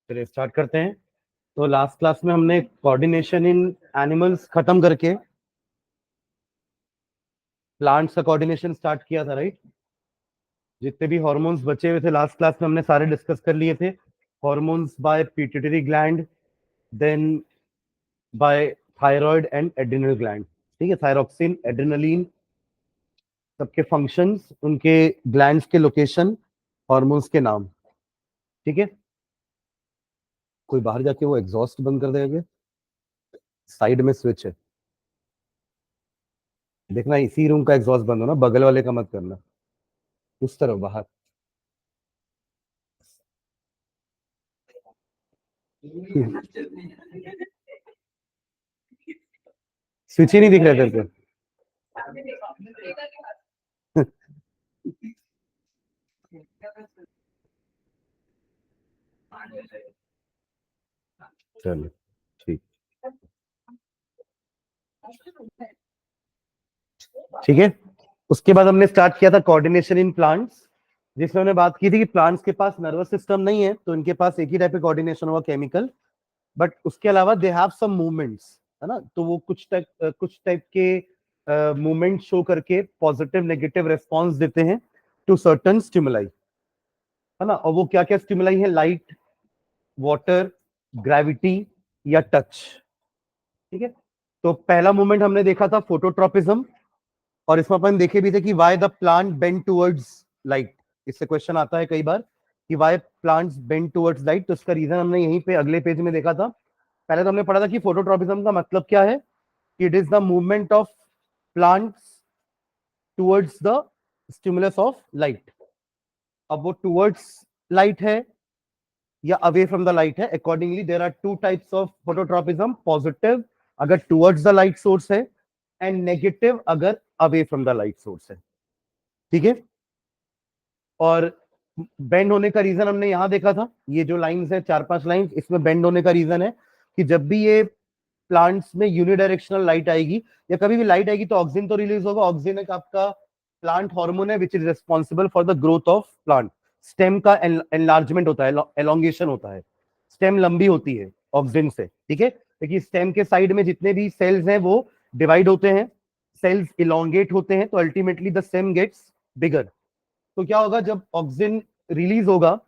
चलिए स्टार्ट करते हैं। तो लास्ट क्लास में हमने कोऑर्डिनेशन इन एनिमल्स खत्म करके प्लांट्स का कोऑर्डिनेशन स्टार्ट किया था, राइट। जितने भी हॉर्मोन्स बचे हुए थे लास्ट क्लास में हमने सारे डिस्कस कर लिए थे। Hormones by pituitary gland, then by thyroid and adrenal gland. ठीक है, थायरोक्सिन, एड्रिनलिन, सबके फंक्शंस, उनके ग्लैंड्स के लोकेशन, हॉर्मोन्स के नाम। ठीक है, कोई बाहर जाके वो एग्जॉस्ट बंद कर देगा क्या? साइड में स्विच है, देखना इसी रूम का एग्जॉस्ट बंद हो ना, बगल वाले का मत करना। उस तरफ बाहर स्विच ही नहीं दिख रहा तेरे को? चलो ठीक, ठीक है। उसके बाद हमने स्टार्ट किया था कोऑर्डिनेशन इन प्लांट्स, जिसमें हमने बात की थी कि प्लांट्स के पास नर्वस सिस्टम नहीं है, तो इनके पास एक ही टाइप का कोऑर्डिनेशन होगा, केमिकल। बट उसके अलावा दे हैव सम मूवमेंट्स, है ना। तो वो कुछ टाइप के मूवमेंट शो करके पॉजिटिव नेगेटिव रेस्पॉन्स देते हैं टू सर्टन स्टिमुलाई, है ना। और वो क्या क्या स्टिमुलाई है? लाइट, वाटर, ग्रेविटी या टच। ठीक है, तो पहला मूवमेंट हमने देखा था फोटोट्रोपिज्म, और इसमें अपन देखे भी थे कि why the plant bend towards light. इससे क्वेश्चन आता है कई बार कि why plants bend towards light, तो इसका रीजन हमने यहीं पे अगले पेज में देखा था। पहले तो हमने पढ़ा था कि फोटोट्रोपिज्म का मतलब क्या है, कि it is the movement of plants towards the stimulus of light. अब वो टुवर्ड्स लाइट है या अवे फ्रॉम द लाइट है, accordingly there are two types of phototropism. Positive अगर टुवर्ड्स द लाइट सोर्स है, एंड नेगेटिव अगर away from the light source है। ठीक है, और बेंड होने का रीजन हमने यहां देखा था, ये जो लाइंस है 4-5 लाइंस, इसमें बेंड होने का रीजन है कि जब भी ये प्लांट्स में यूनिडायरेक्शनल लाइट आएगी या कभी भी लाइट आएगी तो ऑक्सीजन तो रिलीज होगा। ऑक्सीजन एक आपका प्लांट हार्मोन है which is responsible for the growth of plant. Stem का एनलार्जमेंट होता है, एलोंगेशन होता है, स्टेम लंबी होती है ऑक्सीजन से। ठीक है, देखिए स्टेम के साइड में जितने भी सेल्स हैं वो डिवाइड होते हैं, सेल्स इलोंगेट होते हैं, तो अल्टीमेटली द स्टेम गेट्स बिगर। तो क्या होगा जब ऑक्सीजन रिलीज होगा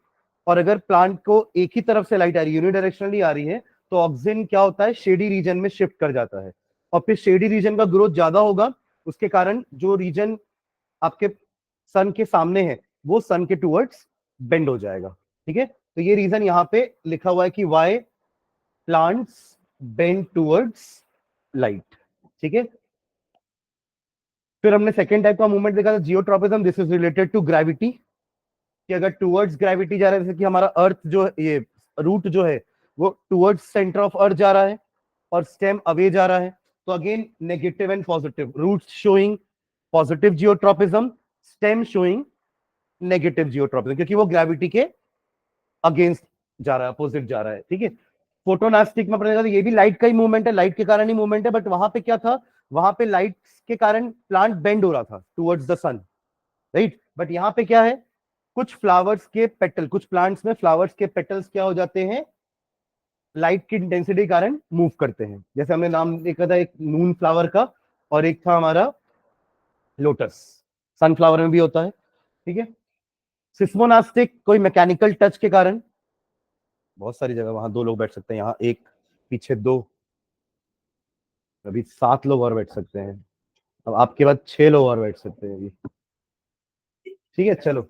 और अगर प्लांट को एक ही तरफ से लाइट आ रही है, यूनिडायरेक्शनली आ रही है, तो ऑक्सीजन क्या होता है, शेडी रीजन में शिफ्ट कर जाता है, और फिर शेडी रीजन का ग्रोथ ज्यादा होगा। उसके कारण जो रीजन आपके सन के सामने है वो सन के टूवर्ड्स बेंड हो जाएगा। ठीक है, तो ये रीजन यहाँ पे लिखा हुआ है कि why plants bend towards light. ठीक है, फिर हमने सेकेंड टाइप का मूवमेंट देखा था, geotropism. This is related to gravity, कि अगर टूवर्ड्स ग्रेविटी जा रहा है, जैसे कि हमारा अर्थ जो ये रूट जो है वो टूवर्ड्स सेंटर ऑफ अर्थ जा रहा है और स्टेम अवे जा रहा है, तो again negative and positive, roots showing positive geotropism, stem showing negative geotropism, क्योंकि वो ग्रेविटी के अगेंस्ट जा रहा है, अपोजिट जा रहा है। ठीक है, फोटोनास्टिक में पड़ेगा तो ये भी लाइट का ही मूवमेंट है, लाइट के कारण ही मूवमेंट है, बट वहां पे क्या था, वहां पे लाइट के कारण प्लांट बेंड हो रहा था towards the sun, right. But यहाँ पे क्या है, कुछ फ्लावर्स के पेटल, कुछ प्लांट्स में फ्लावर्स के पेटल्स क्या हो जाते हैं, लाइट की इंटेंसिटी के कारण मूव करते हैं। जैसे हमने नाम देखा था एक मून फ्लावर का, और एक था हमारा लोटस, सनफ्लावर में भी होता है। ठीक है, सिस्मोनास्टिक, कोई मैकेनिकल टच के कारण, बहुत सारी जगह वहां 2 लोग बैठ सकते हैं, यहाँ एक, पीछे 2, अभी 7 लोग और बैठ सकते हैं, अब आपके बाद 6 लोग और बैठ सकते हैं अभी। ठीक है, चलो।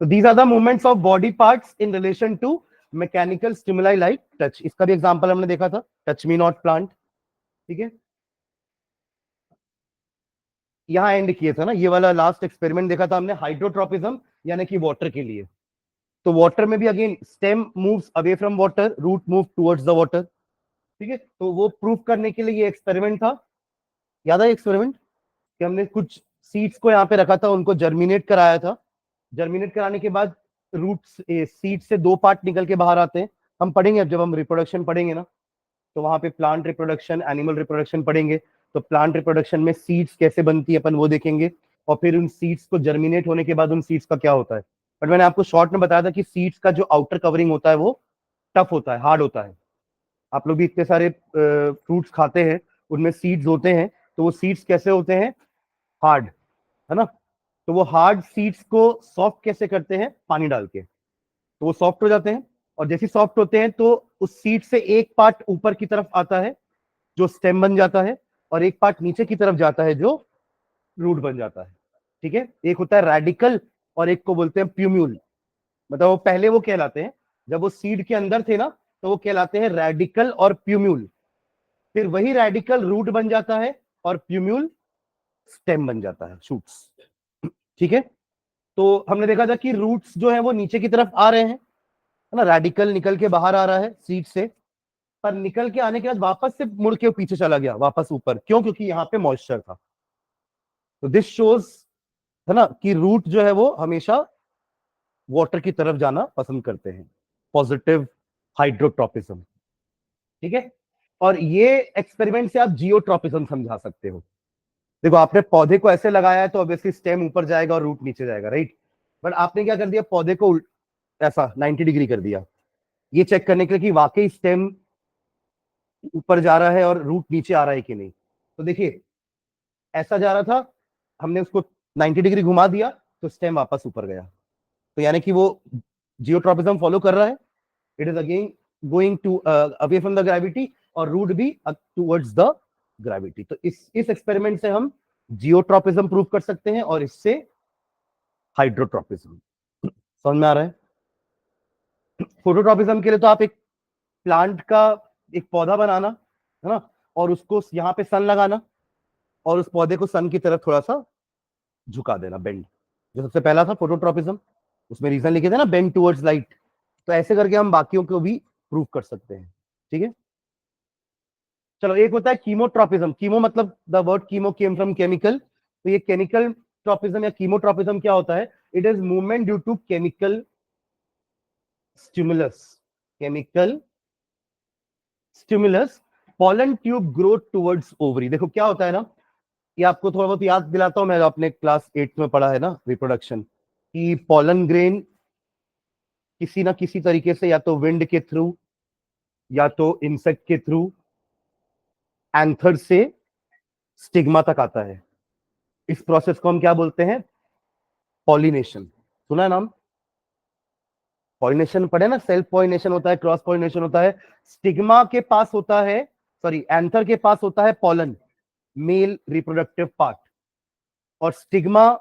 तो these are the movements of body parts in relation to mechanical stimuli like touch. इसका भी एग्जांपल हमने देखा था, टच मी नॉट प्लांट। ठीक है, यहां एंड किया था ना, ये वाला लास्ट एक्सपेरिमेंट देखा था हमने, हाइड्रोट्रोपिज्म, यानी कि वाटर के लिए। तो वाटर में भी again stem moves away from water, root move towards the water. ठीक है, तो वो प्रूव करने के लिए ये एक्सपेरिमेंट था, याद है एक्सपेरिमेंट, कि हमने कुछ सीड्स को यहाँ पे रखा था, उनको जर्मिनेट कराया था। जर्मिनेट कराने के बाद रूट्स, सीड से 2 पार्ट निकल के बाहर आते हैं। हम पढ़ेंगे अब जब हम रिप्रोडक्शन पढ़ेंगे ना, तो वहां पे प्लांट रिप्रोडक्शन, एनिमल रिप्रोडक्शन पढ़ेंगे। तो प्लांट रिप्रोडक्शन में सीड्स कैसे बनती है अपन वो देखेंगे, और फिर उन सीड्स को जर्मिनेट होने के बाद उन सीड्स का क्या होता है। बट मैंने आपको शॉर्ट में बताया था कि सीड्स का जो आउटर कवरिंग होता है वो टफ होता है, हार्ड होता है। आप लोग भी इतने सारे फ्रूट्स खाते हैं, उनमें सीड्स होते हैं, तो वो सीड्स कैसे होते हैं? हार्ड, है ना? तो वो हार्ड सीड्स को सॉफ्ट कैसे करते हैं? पानी डाल के, तो वो सॉफ्ट हो जाते हैं। और जैसे सॉफ्ट होते हैं तो उस सीड से एक पार्ट ऊपर की तरफ आता है जो स्टेम बन जाता है, और एक पार्ट नीचे की तरफ जाता है जो रूट बन जाता है। ठीक है, एक होता है रेडिकल और एक को बोलते हैं प्यूम्यूल। मतलब वो पहले वो कहलाते हैं, जब वो सीड के अंदर थे ना, तो वो कहलाते हैं रेडिकल और प्यूम्यूल। फिर वही रेडिकल रूट बन जाता है और प्यूम्यूल स्टेम बन जाता है, शूट्स। ठीक है, तो हमने देखा था कि रूट्स जो है वो नीचे की तरफ आ रहे हैं, है ना? रेडिकल निकल के बाहर आ रहा है सीड से, पर निकल के आने के बाद वापस से मुड़ के पीछे चला गया वापस ऊपर। क्यों? क्योंकि यहाँ पे मॉइस्चर था। तो दिस शोज, है ना, कि रूट जो है वो हमेशा वाटर की तरफ जाना पसंद करते हैं, पॉजिटिव हाइड्रोट्रोपिज्म। ठीक है, और ये एक्सपेरिमेंट से आप जियोट्रोपिज्म समझा सकते हो। देखो, आपने पौधे को ऐसे लगाया है तो ऑब्वियसली स्टेम ऊपर जाएगा और रूट नीचे जाएगा, राइट? बट आपने क्या कर दिया, पौधे को ऐसा 90 डिग्री कर दिया, ये चेक करने के लिए कि वाकई स्टेम ऊपर जा रहा है और रूट नीचे आ रहा है कि नहीं। तो देखिए, ऐसा जा रहा था, हमने उसको 90 डिग्री घुमा दिया तो स्टेम वापस ऊपर गया। तो यानी कि वो जियोट्रोपिज्म फॉलो कर रहा है। It is again going to away from the gravity, और रूट भी टुवर्ड्स द ग्रेविटी। तो इस एक्सपेरिमेंट से हम जियोट्रोपिज्म प्रूव कर सकते हैं और इससे हाइड्रोट्रोपिज्म। समझ में आ रहा है? फोटोट्रोपिज्म के लिए तो आप एक प्लांट का एक पौधा बनाना, है ना, और उसको यहाँ पे सन लगाना, और उस पौधे को सन की तरफ थोड़ा सा झुका देना, बेंड। जो सबसे पहला था फोटोट्रोपिज्म, उसमें रीजन लिखे थे ना, बेंड टुवर्ड्स लाइट। तो ऐसे करके हम बाकियों को भी प्रूव कर सकते हैं। ठीक है, चलो, एक होता है कीमोट्रोपिज्म। कीमो मतलब the word chemo came from chemical. तो ये केमिकल ट्रोपिज्म या कीमोट्रोपिज्म क्या होता है? It is movement due to chemical stimulus. Chemical stimulus, pollen tube growth towards ovary. देखो क्या होता है ना, ये आपको थोड़ा बहुत याद दिलाता हूं मैं, आपने क्लास 8 में पढ़ा है ना रिप्रोडक्शन, कि पॉलन ग्रेन किसी ना किसी तरीके से या तो विंड के थ्रू या तो इंसेक्ट के थ्रू एंथर से स्टिग्मा तक आता है। इस प्रोसेस को हम क्या बोलते हैं? पॉलिनेशन। सुना है नाम? पॉलिनेशन पढ़े ना, सेल्फ पॉलिनेशन होता है, क्रॉस पॉलिनेशन होता है। स्टिग्मा के पास होता है, सॉरी, एंथर के पास होता है पॉलन, मेल रिप्रोडक्टिव पार्ट, और स्टिग्मा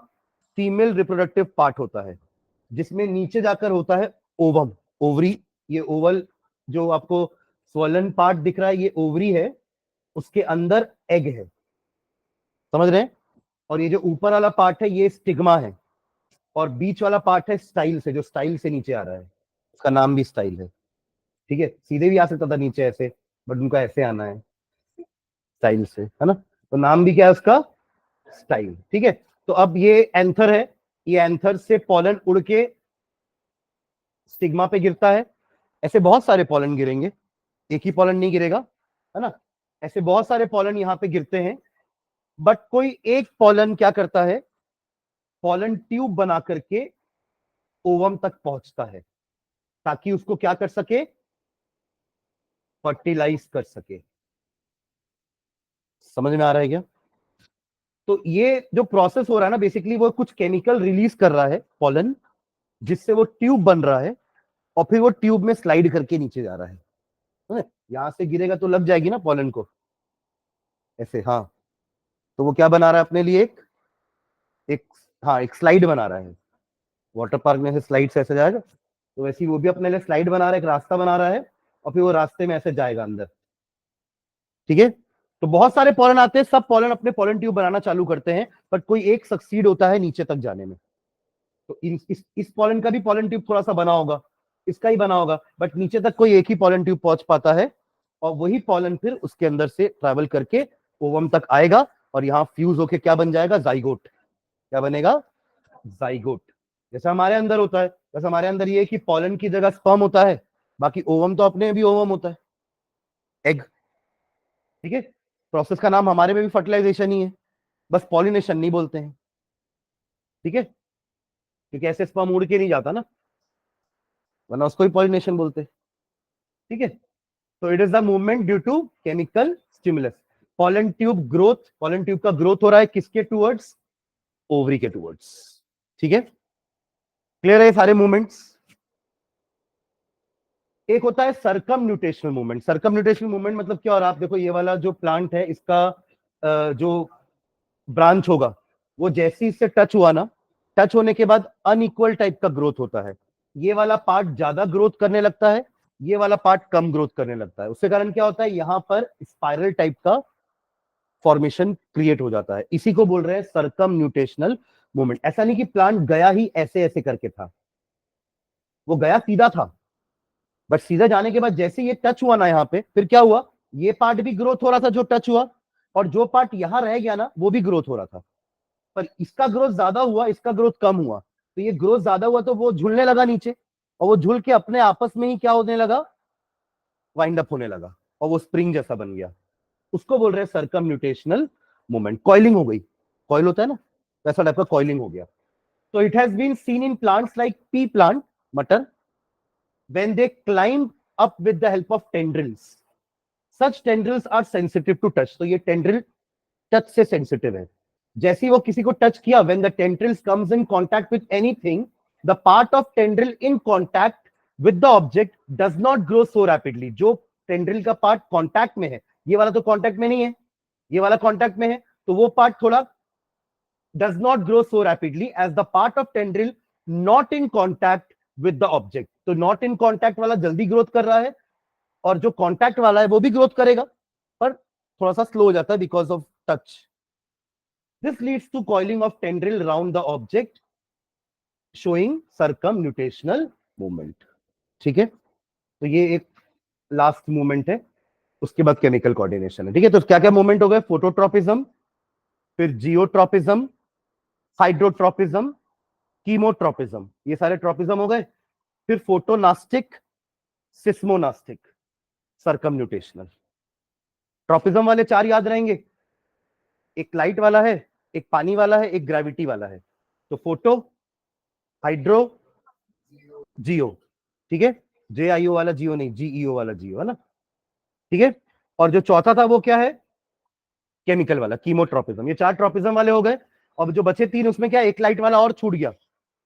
फीमेल रिप्रोडक्टिव पार्ट होता है, जिसमें नीचे जाकर होता है ओवम, ओवरी। ये ओवल जो आपको स्वलन पार्ट दिख रहा है, ये ओवरी है, उसके अंदर एग है। समझ रहे हैं? और ये जो ऊपर वाला पार्ट है ये स्टिग्मा है, और बीच वाला पार्ट है स्टाइल से, जो स्टाइल से नीचे आ रहा है, उसका नाम भी स्टाइल है। ठीक है, सीधे भी आ सकता था नीचे ऐसे, बट उनका ऐसे आना है स्टाइल से, है ना? तो नाम भी क्या है उसका? स्टाइल। ठीक है, तो अब ये एंथर है, ये एंथर से पॉलन उड़ के स्टिग्मा पे गिरता है। ऐसे बहुत सारे पॉलन गिरेंगे, एक ही पॉलन नहीं गिरेगा, है ना? ऐसे बहुत सारे पॉलन यहाँ पे गिरते हैं, बट कोई एक पॉलन क्या करता है? पॉलन ट्यूब बना करके ओवम तक पहुंचता है, ताकि उसको क्या कर सके? फर्टिलाइज कर सके। समझ में आ रहा है क्या? तो ये जो प्रोसेस हो रहा है ना, बेसिकली वो कुछ केमिकल रिलीज कर रहा है पॉलन, जिससे वो ट्यूब बन रहा है, और फिर वो ट्यूब में स्लाइड करके नीचे जा रहा है। यहां से गिरेगा तो लग जाएगी ना पॉलन को, ऐसे, हाँ। तो वो क्या बना रहा है अपने लिए? एक हाँ, एक स्लाइड बना रहा है। वाटर पार्क में से स्लाइड से ऐसे जाएगा, तो वैसे ही वो भी अपने लिए स्लाइड बना रहा है, एक रास्ता बना रहा है, और फिर वो रास्ते में ऐसे जाएगा अंदर। ठीक है, तो बहुत सारे पॉलन आते हैं, सब पॉलन अपने पॉलन ट्यूब बनाना चालू करते हैं, बट कोई एक सक्सीड होता है नीचे तक जाने में। तो इस पॉलन का भी पॉलन ट्यूब थोड़ा सा बना होगा, इसका ही बना होगा, बट नीचे तक कोई एक ही पॉलन ट्यूब पहुंच पाता है, और वही पॉलन फिर उसके अंदर से ट्रैवल करके ओवम तक आएगा, और यहाँ फ्यूज होके क्या बन जाएगा? जाइगोट। क्या बनेगा? जाइगोट। जैसा हमारे अंदर होता है, बस हमारे अंदर ये है कि पॉलन की जगह स्पर्म होता है, बाकी ओवम तो अपने भी ओवम होता है, एग। ठीक है, प्रोसेस का नाम हमारे में भी फर्टिलाइजेशन ही है, बस पॉलिनेशन नहीं बोलते हैं। ठीक है, क्योंकि ऐसे स्पर्म उड़ के नहीं जाता ना, वरना उसको ही पॉलिनेशन बोलते। ठीक है, तो it is the movement due to chemical stimulus. Pollen tube growth, pollen tube का ग्रोथ हो रहा है किसके टूवर्ड्स? ओवरी के टूवर्ड्स। ठीक है, क्लियर है सारे मूवमेंट्स? एक होता है सर्कमन्यूटेशनल मूवमेंट। सर्कमन्यूटेशनल मूवमेंट मतलब क्या? और आप देखो ये वाला जो प्लांट है इसका जो ब्रांच होगा वो जैसे ही इससे टच हुआ ना, टच होने के बाद अनइक्वल टाइप का ग्रोथ होता है। ये वाला पार्ट ज्यादा ग्रोथ करने लगता है, ये वाला पार्ट कम ग्रोथ करने लगता है। उसके कारण क्या होता है? यहां पर स्पाइरल टाइप का फॉर्मेशन क्रिएट हो जाता है। इसी को बोल रहे हैं सर्कमन्यूटेशनल मूवमेंट। ऐसा नहीं कि प्लांट गया ही ऐसे ऐसे करके था, वो गया सीधा था, बट सीधा जाने के बाद जैसे ये टच हुआ ना यहाँ पे, फिर क्या हुआ? ये पार्ट भी ग्रोथ हो रहा था जो टच हुआ, और जो पार्ट यहां रह गया ना वो भी ग्रोथ हो रहा था। पर इसका ग्रोथ ज्यादा हुआ, इसका ग्रोथ कम हुआ। तो ये ग्रोथ ज्यादा हुआ तो वो झूलने लगा नीचे, और वो झूल के अपने आपस में ही क्या होने लगा? वाइंड अप होने लगा, और वो स्प्रिंग जैसा बन गया। उसको बोल रहे हैं सर्कमन्यूटेशनल मूवमेंट। कॉइलिंग हो गई, कॉइल होता है ना, वैसा टाइप का कॉइलिंग हो गया। तो it has been seen in plants like pea plant, मटर, when they climb up with the help of tendrils. Such tendrils are sensitive to touch. तो ये tendril touch से sensitive है। जैसे ही वो किसी को टच किया, when the tendrils comes in contact with anything, the part of tendril in contact with the object does not grow so rapidly. जो tendril का पार्ट कांटेक्ट में है, ये वाला तो कांटेक्ट में नहीं है, ये वाला कांटेक्ट में है, तो वो पार्ट थोड़ा does not grow so rapidly as the part of tendril not in contact with the object. तो not in contact वाला जल्दी ग्रोथ कर रहा है, और जो कांटेक्ट वाला है वो भी ग्रोथ करेगा, पर थोड़ा सा स्लो हो जाता है because of touch. This leads to coiling of tendril round the object, showing circumnutational movement. ठीक है, तो ये एक लास्ट मूवमेंट है, उसके बाद केमिकल कोऑर्डिनेशन है। ठीक है, तो क्या क्या मूवमेंट हो गए? फोटोट्रोपिज्म, फिर जियोट्रोपिज्म, हाइड्रोट्रोपिज्म, कीमोट्रोपिज्म, ये सारे ट्रोपिज्म हो गए। फिर फोटोनास्टिक, सिस्मोनास्टिक, सर्कमन्यूटेशनल। ट्रोपिज्म वाले चार याद रहेंगे, एक लाइट वाला है, एक पानी वाला है, एक ग्रेविटी वाला है। तो फोटो, हाइड्रो, जियो। ठीक है, JIO वाला जियो नहीं, GEO वाला जियो है ना। ठीक है, और जो चौथा था वो क्या है? केमिकल वाला, कीमोट्रोपिज्म। ये चार ट्रोपिज्म वाले हो गए। अब जो बचे तीन, उसमें क्या, एक लाइट वाला और छूट गया।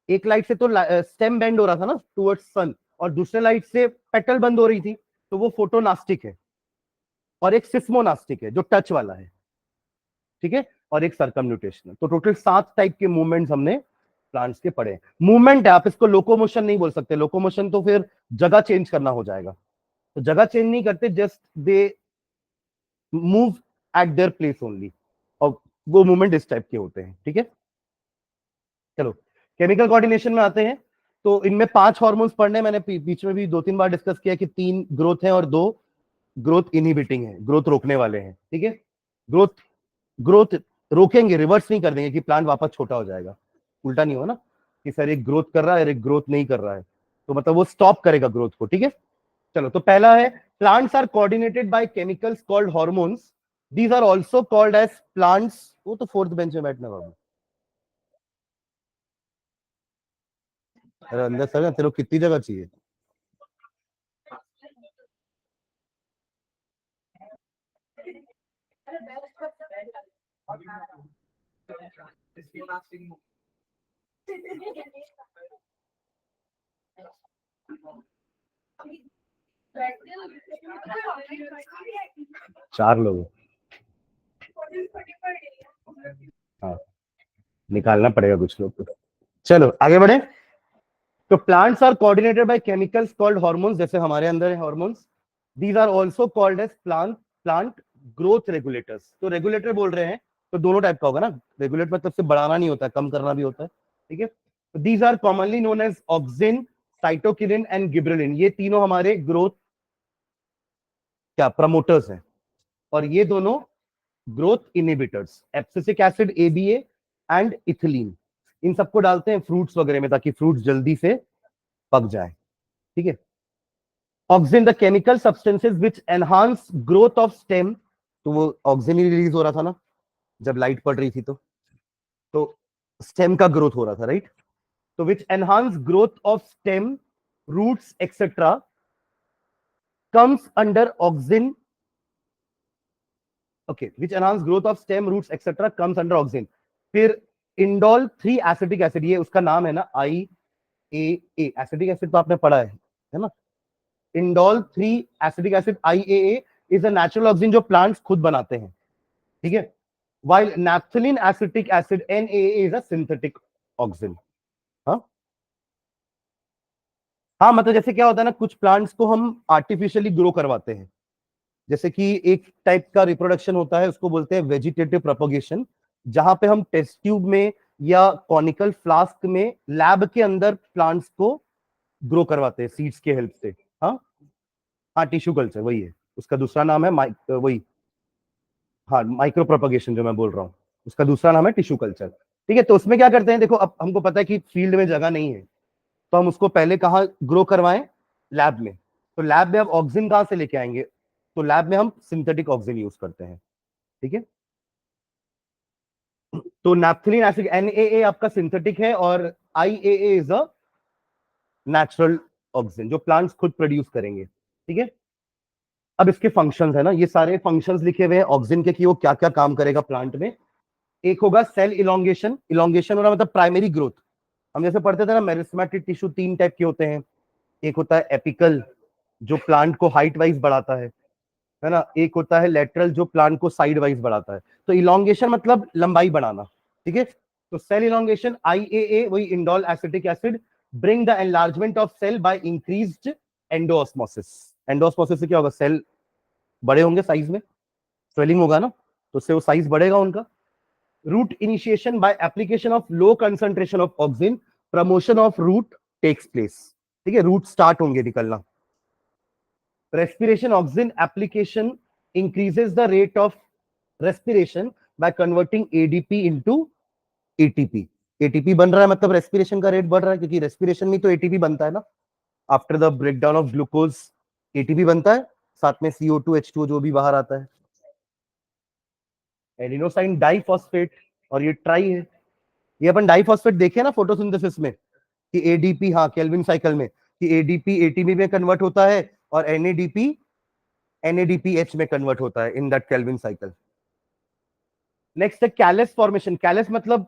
एक लाइट से तो स्टेम बेंड हो रहा था ना टुवर्ड्स सन, और दूसरे लाइट से पेटल बंद हो रही थी, तो वो फोटोनास्टिक है। और एक सिस्मोनास्टिक है जो टच वाला है। ठीक है, और एक सर्कमन्यूटेशनल। तो टोटल 7 टाइप के मूवमेंट्स हमने प्लांट्स के पढ़े। मूवमेंट है, आप इसको लोकोमोशन नहीं बोल सकते। लोकोमोशन तो फिर जगह चेंज करना हो जाएगा, तो जगह चेंज नहीं करते, just they move at their place only, और वो मूवमेंट इस टाइप के होते हैं। ठीक है, चलो केमिकल कोऑर्डिनेशन में आते हैं। तो इनमें 5 हार्मोन्स पढ़ने, मैंने बीच में भी 2-3 बार डिस्कस किया कि 3 ग्रोथ है और 2 ग्रोथ इनहिबिटिंग है, ग्रोथ रोकने वाले हैं। ठीक है, ग्रोथ ग्रोथ रोकेंगे, रिवर्स नहीं कर देंगे कि प्लांट वापस छोटा हो जाएगा। उल्टा नहीं हो ना कि सर एक ग्रोथ कर रहा है और एक ग्रोथ नहीं कर रहा है, तो मतलब वो स्टॉप करेगा ग्रोथ को। ठीक है, चलो तो पहला है plants are coordinated by chemicals called hormones, these are also called as plants. वो तो 4th बेंच में बैठना बाबू। अरे अंदर सर तेरे को कितनी जगह चाहिए? चार लोग, हाँ निकालना पड़ेगा कुछ लोग को। चलो आगे बढ़े। तो plants are coordinated by chemicals called hormones, जैसे हमारे अंदर है hormones. These are also called as plant growth regulators. तो रेगुलेटर बोल रहे हैं तो दोनों टाइप का होगा ना, रेगुलेट मतलब सिर्फ बढ़ाना नहीं होता, कम करना भी होता है। ठीक है, these are commonly known as auxin, cytokinin and gibberellin. ये तीनों हमारे ग्रोथ क्या प्रमोटर्स हैं, और ये दोनों growth inhibitors, abscisic acid ABA and ethylene. इन सबको डालते हैं फ्रूट्स वगैरह में ताकि फ्रूट्स जल्दी से पक जाए। ठीक है, auxin the chemical substances which enhance growth of stem. तो वो ऑक्सिन ही रिलीज हो रहा था ना, जब लाइट पड़ रही थी तो स्टेम का ग्रोथ हो रहा था, राइट। तो which enhance growth of stem, roots, etc. comes under auxin. Okay, which enhance growth of stem, roots, etc. comes under auxin. फिर इंडोल 3 एसिटिक एसिड, ये उसका नाम है ना, IAA एसिटिक एसिड, तो आपने पढ़ा है ना। Indole 3 acetic acid IAA is a natural oxygen जो प्लांट्स खुद बनाते हैं, ठीक है। while naphthalene acetic acid NAA is a synthetic oxygen. हाँ हाँ, मतलब जैसे क्या होता है ना, कुछ प्लांट्स को हम आर्टिफिशियली ग्रो करवाते हैं, जैसे कि एक टाइप का रिप्रोडक्शन होता है, उसको बोलते हैं वेजिटेटिव प्रोपोगेशन, जहां पे हम टेस्ट ट्यूब में या कॉनिकल फ्लास्क में लैब के अंदर प्लांट्स को ग्रो करवाते हैं सीड्स के हेल्प से। हाँ हाँ, टिश्यू कल्चर वही है, उसका दूसरा नाम है वही, हाँ माइक्रो प्रोपोगेशन जो मैं बोल रहा हूँ, उसका दूसरा नाम है टिश्यू कल्चर, ठीक है। तो उसमें क्या करते हैं, देखो अब हमको पता है कि फील्ड में जगह नहीं है, तो हम उसको पहले कहाँ ग्रो करवाएं, लैब में। तो लैब में अब ऑक्सीजन कहां से लेके आएंगे, तो लैब में हम सिंथेटिक ऑक्सीजन यूज करते हैं, ठीक है। तो नैप्थलीन एसिड NAA आपका सिंथेटिक है, और IAA is a natural oxygen जो प्लांट्स खुद प्रोड्यूस करेंगे, ठीक है। अब इसके फंक्शंस है ना, ये सारे फंक्शंस लिखे हुए हैं ऑक्सीजन के कि वो क्या क्या काम करेगा प्लांट में। एक होगा सेल इलोंगेशन, इलोंगेशन हो रहा मतलब प्राइमरी ग्रोथ। हम जैसे पढ़ते थे ना, मेरिस्टेमेटिक टिश्यू 3 टाइप के होते हैं, एक होता है एपिकल जो प्लांट को हाइट वाइज बढ़ाता है ना, एक होता है लेटरल जो प्लांट को साइड वाइज बढ़ाता है। तो इलोंगेशन मतलब लंबाई बढ़ाना, ठीक है। तो सेल इलोंगेशन IAA वही indole acetic acid bring the enlargement of cell by increased endosmosis. Endosmosis से क्या होगा, सेल बड़े होंगे साइज में, स्वेलिंग होगा ना, तो उससे वो साइज बढ़ेगा उनका। Root initiation by application of low concentration of oxygen, promotion of root takes place, ठीक है, रूट स्टार्ट होंगे निकलना। respiration oxygen application increases the rate of respiration by converting ADP into ATP। ATP बन रहा है मतलब रेस्पिरेशन का rate बढ़ रहा है, क्योंकि रेस्पिरेशन में तो ATP बनता है ना, after the breakdown of glucose ATP बनता है, साथ में CO2 H2O जो भी बाहर आता है, एडिनोसाइन डाइफॉस्फेट, और ये ट्राई है। ये अपन डाइफॉस्फेट देखे ना फोटोसिंथेसिस में कि ADP, हाँ केल्विन साइकिल में, कि ADP ATP में कन्वर्ट होता है और NADPH में कन्वर्ट होता है in that Calvin cycle. Next है कैलस फॉर्मेशन। कैलस मतलब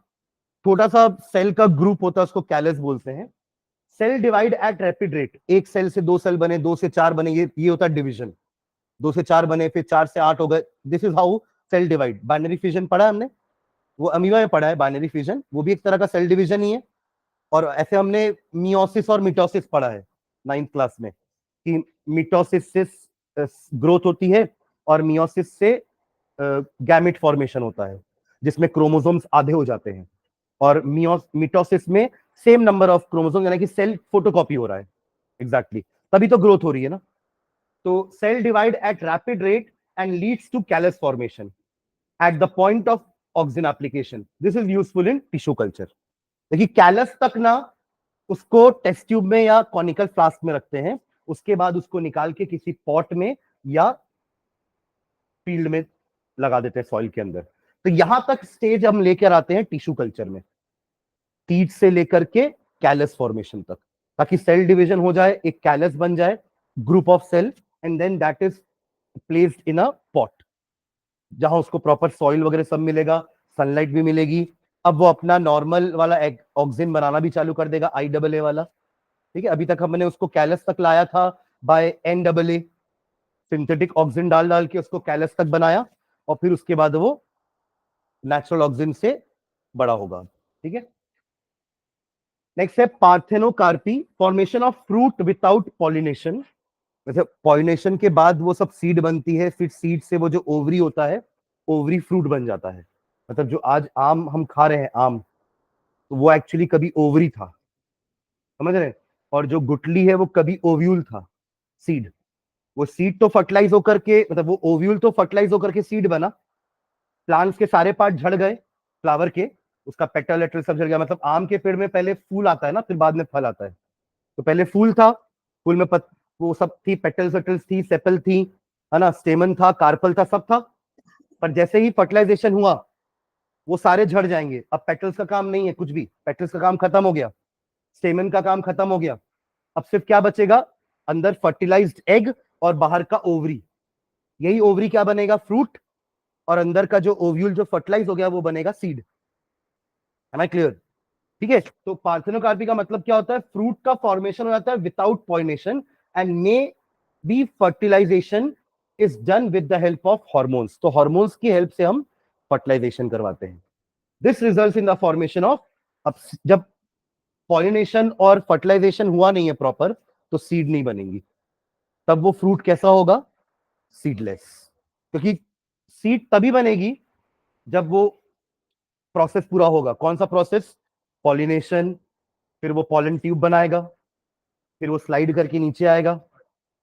छोटा सा सेल का ग्रुप होता है, उसको कैलस बोलते हैं। Cell divide at rapid rate, एक सेल से 2 सेल बने, 2 से 4 बने, ये होता है डिवीजन। 2 से 4 बने, फिर 4 से 8 हो गए, this is how cell divide. Binary fission पढ़ा है हमने, वो अमीबा में पढ़ा है बाइनरी फिजन, वो भी एक तरह का सेल डिवीजन ही है। और ऐसे हमने मियोसिस और मिटोसिस पढ़ा है 9th क्लास में, कि मिटोसिस से ग्रोथ होती है और मियोसिस से गैमेट फॉर्मेशन होता है, जिसमें क्रोमोसोम्स आधे हो जाते हैं, और मिटोसिस में सेम नंबर ऑफ क्रोमोसोम, यानी कि सेल फोटोकॉपी हो रहा है एग्जैक्टली, तभी तो ग्रोथ हो रही है ना। तो cell divide at rapid rate and leads to callus formation at the point of oxygen application. This is useful in tissue culture. देखिए कैलस तक ना उसको टेस्ट ट्यूब में या कॉनिकल फ्लास्क में रखते हैं, उसके बाद उसको निकाल के किसी पॉट में या फील्ड में लगा देते हैं सॉइल के अंदर। तो यहां तक स्टेज हम लेकर आते हैं टिश्यू कल्चर में, सीड से लेकर के कैलस फॉर्मेशन तक, ताकि सेल डिवीजन हो जाए, एक कैलस बन जाए, group of cell, and then that is placed in a pot, जहां उसको प्रॉपर सॉइल वगैरह सब मिलेगा, सनलाइट भी मिलेगी। अब वो अपना नॉर्मल वाला ऑक्सीजन बनाना भी चालू कर देगा, IAA वाला, ठीक है। अभी तक हमने उसको कैलस तक लाया था बाय NAA, सिंथेटिक ऑक्सीजन डाल डाल के उसको कैलस तक बनाया, और फिर उसके बाद वो नेचुरल ऑक्सीजन से बड़ा होगा, ठीक है। नेक्स्ट है parthenocarpy, formation of fruit without pollination. वैसे पॉलिनेशन के बाद वो सब सीड बनती है, फिर सीड से वो जो ओवरी होता है, ओवरी फ्रूट बन जाता है। मतलब जो आज आम हम खा रहे हैं आम, तो वो एक्चुअली कभी ओवरी था, समझ रहे हैं। और जो गुटली है वो कभी ओव्यूल था, सीड। वो सीड तो फर्टिलाइज होकर के, मतलब वो ओव्यूल तो फर्टिलाइज होकर के सीड बना, प्लांट्स के सारे पार्ट झड़ गए, फ्लावर के, उसका पेटल लेटल सब झड़ गया। मतलब आम के पेड़ में पहले फूल आता है ना, फिर बाद में फल आता है। तो पहले फूल था, फूल में वो सब थी, पेटल्स वेटल्स थी, सेपल थी, है ना, स्टेमन था, कार्पल था, सब था। पर जैसे ही फर्टिलाइजेशन हुआ वो सारे झड़ जाएंगे, अब पेटल्स का काम नहीं है कुछ भी, पेटल्स का काम खत्म हो गया। स्टेमन का काम खत्म हो गया, अब सिर्फ क्या बचेगा, अंदर फर्टिलाइज्ड एग और बाहर का ओवरी, यही ओवरी क्या बनेगा, फ्रूट, और अंदर का जो ओव्यूल जो फर्टिलाइज हो गया वो बनेगा सीड। M I clear? ठीक है, तो पार्थेनोकार्पी का मतलब क्या होता है, फ्रूट का फॉर्मेशन हो जाता है without pollination and may be fertilisation is done with the help of hormones, तो हॉर्मोन्स की हेल्प से हम फर्टिलाइजेशन करवाते हैं। This results in the formation of, अब जब पॉलिनेशन और फर्टिलाइजेशन हुआ नहीं है प्रॉपर तो सीड नहीं बनेंगी, तब वो फ्रूट कैसा होगा, सीडलेस, क्योंकि सीड तभी बनेगी जब वो प्रोसेस पूरा होगा। कौन सा प्रोसेस, पॉलिनेशन, फिर वो पॉलन ट्यूब बनाएगा, फिर वो स्लाइड करके नीचे आएगा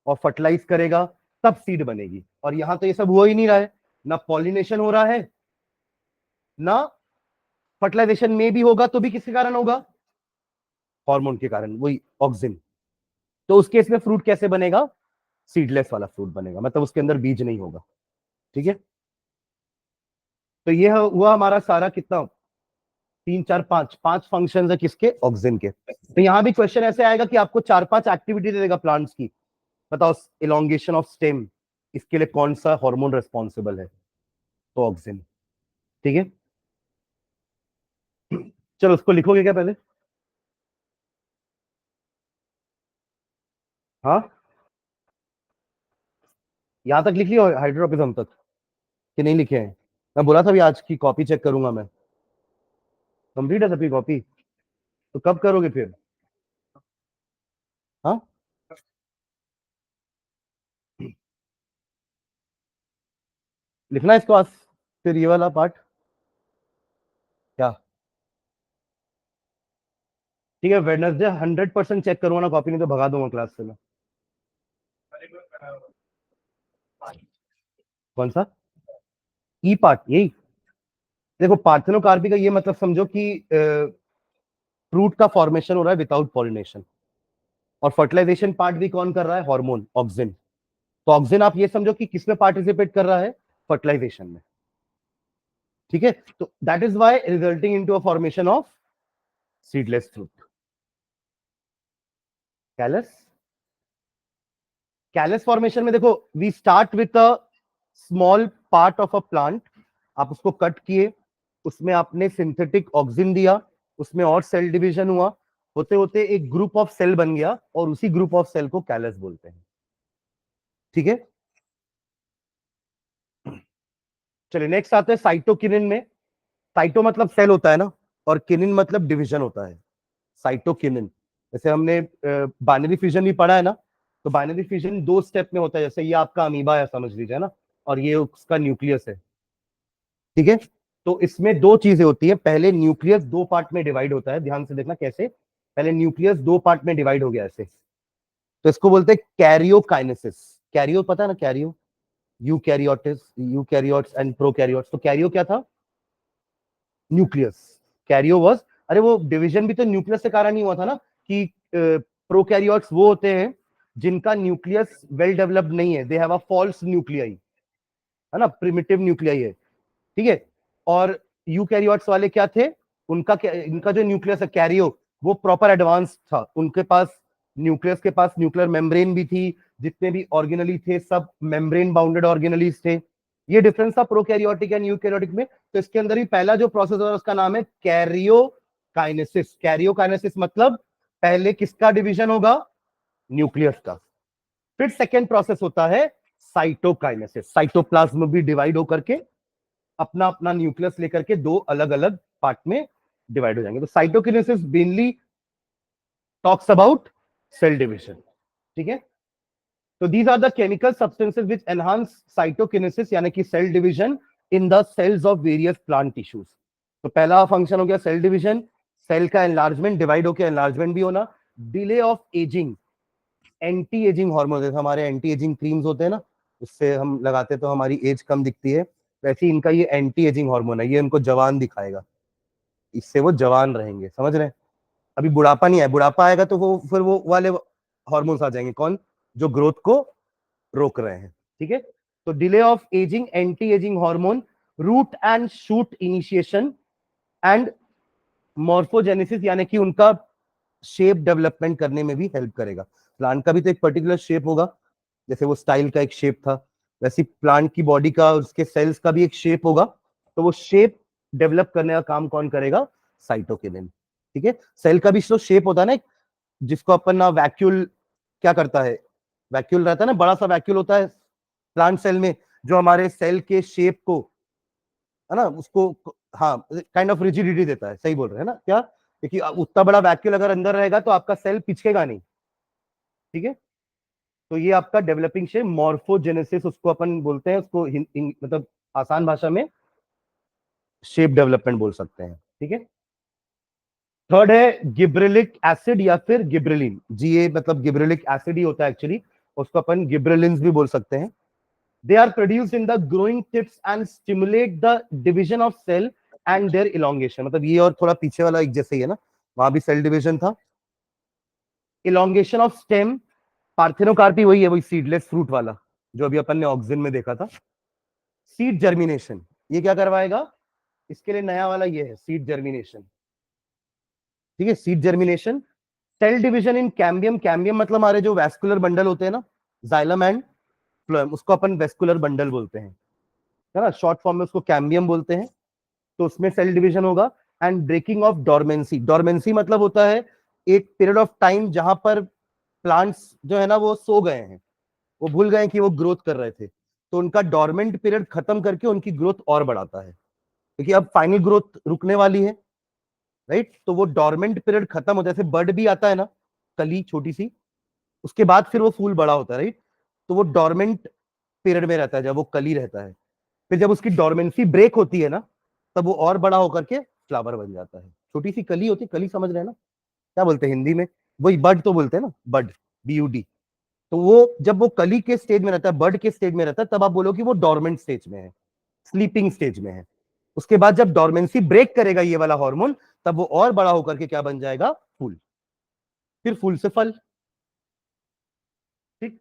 और फर्टिलाइज करेगा, तब सीड बनेगी। और यहां तो ये सब हो ही नहीं रहा है, ना पॉलिनेशन हो रहा है, ना फर्टिलाइजेशन में भी होगा तो भी किसके कारण होगा, हार्मोन के कारण, वही ऑक्सिन। तो उस केस में फ्रूट कैसे बनेगा, सीडलेस वाला फ्रूट बनेगा, मतलब उसके अंदर बीज नहीं होगा। ठीक है, तो ये हुआ हमारा सारा कितना, 3 4 5 फंक्शन है किसके, ऑक्सिन के। तो यहां भी क्वेश्चन ऐसे आएगा कि आपको 4 5 एक्टिविटी दे देगा प्लांट्स की, बताओ इलोंगेशन ऑफ स्टेम, इसके लिए कौन सा हार्मोन रिस्पॉन्सिबल है, तो ऑक्सिन। ठीक है, चलो उसको लिखोगे क्या पहले, हाँ यहां तक लिख लियो हाइड्रोपिज्म तक, कि नहीं लिखे हैं, मैं बोला था भी आज की कॉपी चेक करूंगा मैं, कंप्लीट है सबकी कॉपी, तो कब करोगे फिर, हाँ लिखना है इसको आज, फिर ये वाला पार्ट क्या, ठीक है वेडनेसडे 100% चेक करूंगा ना कॉपी, नहीं तो भगा दूंगा क्लास से मैं। कौन सा, ई पार्ट, यही देखो पार्थेनोकार्पी का ये मतलब समझो कि फ्रूट का फॉर्मेशन हो रहा है विदाउट पॉलिनेशन, और फर्टिलाइजेशन पार्ट भी कौन कर रहा है, हार्मोन ऑक्सिन। तो ऑक्सिन आप ये समझो कि किसमें पार्टिसिपेट कर रहा है, फर्टिलाइजेशन में। ठीक है, तो that is why resulting into a formation of seedless fruit. Callus, callus formation में देखो we start with a small part of a plant, आप उसको कट किए, उसमें आपने सिंथेटिक ऑक्सिन दिया, उसमें और सेल डिवीजन हुआ, होते होते एक ग्रुप ऑफ सेल बन गया, और उसी ग्रुप ऑफ सेल को कैलस बोलते हैं। ठीक है, चलिए नेक्स्ट आते हैं साइटोकिनिन में। साइटो मतलब सेल होता है ना, और किनिन मतलब डिवीजन होता है, साइटोकिनिन। जैसे हमने बाइनरी फ्यूजन भी पढ़ा है ना, तो बाइनरी फ्यूजन 2 स्टेप में होता है, जैसे ये आपका अमीबा है समझ लीजिए ना, और ये उसका न्यूक्लियस है। ठीक है, तो इसमें 2 चीजें होती है, पहले न्यूक्लियस 2 पार्ट में डिवाइड होता है, ध्यान से देखना कैसे, पहले न्यूक्लियस 2 पार्ट में डिवाइड हो गया ऐसे, तो इसको बोलते हैं कैरियोकाइनेसिस। कैरियो पता है ना, कैरियो, यूकैरियोटिस, यूकैरियोट्स एंड प्रोकैरियोट्स, तो कैरियो क्या था, न्यूक्लियस, कैरियो वाज, अरे वो डिवीजन भी तो न्यूक्लियस के कारण ही हुआ था ना, कि प्रोकैरियोट्स वो होते हैं जिनका न्यूक्लियस वेल डेवलप्ड नहीं है, they have a false nuclei, है ना, प्रिमिटिव न्यूक्लियाई है। ठीक है, और यूकैरियोट्स वाले क्या थे, इनका जो न्यूक्लियस है कैरियो, वो प्रॉपर एडवांस था, उनके पास न्यूक्लियस के पास न्यूक्लियर मेम्ब्रेन भी थी, जितने भी ऑर्गेनली थे सब मेम्ब्रेन बाउंडेड ऑर्गेनलीज थे। ये डिफरेंस था प्रोकैरियोटिक एंड यूकैरियोटिक में। तो इसके अंदर ही पहला जो प्रोसेस है उसका नाम है कैरियोकाइनेसिस। कैरियोकाइनेसिस मतलब पहले किसका डिवीजन होगा, न्यूक्लियस का। फिर सेकेंड प्रोसेस होता है साइटोकाइनेसिस, साइटोप्लाज्म भी डिवाइड होकर के अपना अपना न्यूक्लियस लेकर के 2 अलग अलग पार्ट में डिवाइड हो जाएंगे। तो cytokinesis mainly talks about cell division. ठीक है, तो these are the chemical substances which enhance cytokinesis यानी कि cell division in the cells of various plant tissues. तो पहला फंक्शन हो गया सेल डिविजन, सेल का एनलार्जमेंट, डिवाइड होकर एनलार्जमेंट भी होना, delay of ageing, anti ageing hormone, जैसे हमारे एंटी एजिंग क्रीम्स होते हैं ना, उससे हम लगाते तो हमारी एज कम दिखती है, वैसे ही इनका ये एंटी एजिंग हार्मोन है, ये उनको जवान दिखाएगा, इससे वो जवान रहेंगे, समझ रहे हैं। अभी बुढ़ापा नहीं है, बुढ़ापा आएगा तो वो फिर वो वाले हार्मोन्स आ जाएंगे, कौन, जो ग्रोथ को रोक रहे हैं। ठीक है, तो delay of ageing, anti ageing hormone, root and shoot initiation, and morphogenesis यानी कि उनका शेप डेवलपमेंट करने में भी हेल्प करेगा। प्लांट का भी तो एक पर्टिकुलर शेप होगा, जैसे वो स्टाइल का एक शेप था, वैसे प्लांट की बॉडी का, उसके सेल्स का भी एक शेप होगा। तो वो शेप डेवलप करने का काम कौन करेगा? साइटोकिनिन। ठीक है, सेल का भी तो शेप होता है ना, जिसको अपन ना वैक्यूल क्या करता है, वैक्यूल रहता है ना, बड़ा सा वैक्यूल होता है प्लांट सेल में, जो हमारे सेल के शेप को, है ना, उसको, हाँ, काइंड ऑफ रिजिडिटी देता है। सही बोल रहे हैं ना क्या? क्योंकि उतना बड़ा वैक्यूल अगर अंदर रहेगा तो आपका सेल पिचकेगा नहीं। ठीक है, तो ये आपका डेवलपिंग शेप, मॉर्फोजेनेसिस उसको अपन बोलते हैं, उसको मतलब आसान भाषा में शेप डेवलपमेंट बोल सकते हैं। ठीक है, थर्ड है गिब्रेलिक एसिड या फिर गिब्रेलिन। जी, ये मतलब गिब्रेलिक एसिड ही होता है एक्चुअली, उसको अपन गिब्रेलिन्स भी बोल सकते हैं। They are produced in the growing tips and stimulate the division of cell and their elongation. मतलब ये और थोड़ा पीछे वाला एक जैसे ही है ना, वहां भी सेल डिवीजन था। इलोंगेशन ऑफ स्टेम, पार्थेनोकार्पी वही है, वही सीडलेस फ्रूट वाला जो अभी अपन ने ऑक्सिन में देखा था। सीड जर्मिनेशन, ये क्या करवाएगा? इसके लिए नया वाला ये है सीड जर्मिनेशन। ठीक है, seed germination. Cell division in cambium, cambium मतलब हमारे जो वैस्कुलर बंडल होते हैं ना, जाइलम एंड फ्लोएम, उसको अपन वेस्कुलर बंडल बोलते हैं, है ना, शॉर्ट फॉर्म में उसको कैम्बियम बोलते हैं। तो उसमें सेल डिवीजन होगा। And breaking of dormancy, dormancy मतलब होता है एक पीरियड ऑफ टाइम जहां पर प्लांट्स जो है ना वो सो गए हैं, वो भूल गए कि वो ग्रोथ कर रहे थे, तो उनका डोरमेंट पीरियड खत्म करके उनकी ग्रोथ और बढ़ाता है, क्योंकि अब फाइनल ग्रोथ रुकने वाली है। राइट, तो वो डोरमेंट पीरियड खत्म होता है, जैसे बर्ड भी आता है ना, कली छोटी सी, उसके बाद फिर वो फूल बड़ा होता है। राइट, तो वो डोरमेंट पीरियड में रहता है जब वो कली रहता है, फिर जब उसकी डोरमेंसी ब्रेक होती है ना, तब वो और बड़ा होकर के फ्लावर बन जाता है। छोटी सी कली होती है, कली समझ रहे हैं ना, क्या बोलते हैं हिंदी में, वही बर्ड तो बोलते हैं ना, बर्ड, BUD। तो वो जब वो कली के स्टेज में रहता है, बर्ड के स्टेज में रहता है, तब आप बोलो कि वो डोरमेंट स्टेज में है, स्लीपिंग स्टेज में है। उसके बाद जब डोरमेंसी ब्रेक करेगा ये वाला हार्मोन, तब वो और बड़ा होकर के क्या बन जाएगा? फूल, फिर फूल से फल। ठीक,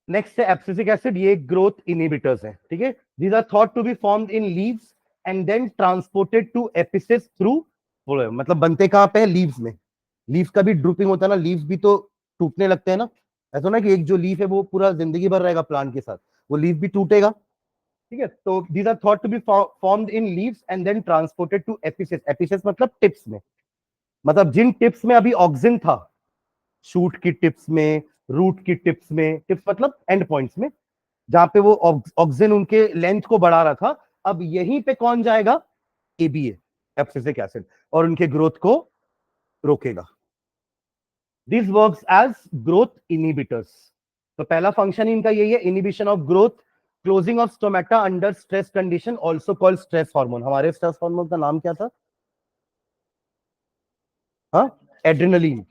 नेक्स्ट है एब्सिसिक एसिड, ये ग्रोथ इनहिबिटर्स है। ठीक है, these are thought to be formed in leaves and then transported to apices through, मतलब बनते कहां पे है? लीव्स में। लीव्स का भी ड्रूपिंग होता है ना, लीव्स भी तो टूटने लगते हैं ना, ऐसा ना कि एक जो लीफ है वो पूरा जिंदगी भर रहेगा प्लांट के साथ, वो लीफ भी टूटेगा। ठीक है, तो these are thought to be formed in leaves and then transported to apices, apices मतलब टिप्स में, मतलब जिन टिप्स में अभी ऑक्सिन था, शूट की टिप्स में, रूट की टिप्स में, टिप्स मतलब एंड पॉइंट्स में, जहां पे वो ऑक्सिन उनके लेंथ को बढ़ा रहा था, अब यहीं पे कौन जाएगा? ABA, एब्सिसिक एसिड, और उनके ग्रोथ को रोकेगा। This works as growth inhibitors. तो पहला फंक्शन इनका यही है, inhibition of growth, closing of stomata under stress condition, also called stress hormone. हमारे स्ट्रेस हार्मोन का नाम क्या था? हाँ, एड्रेनलिन,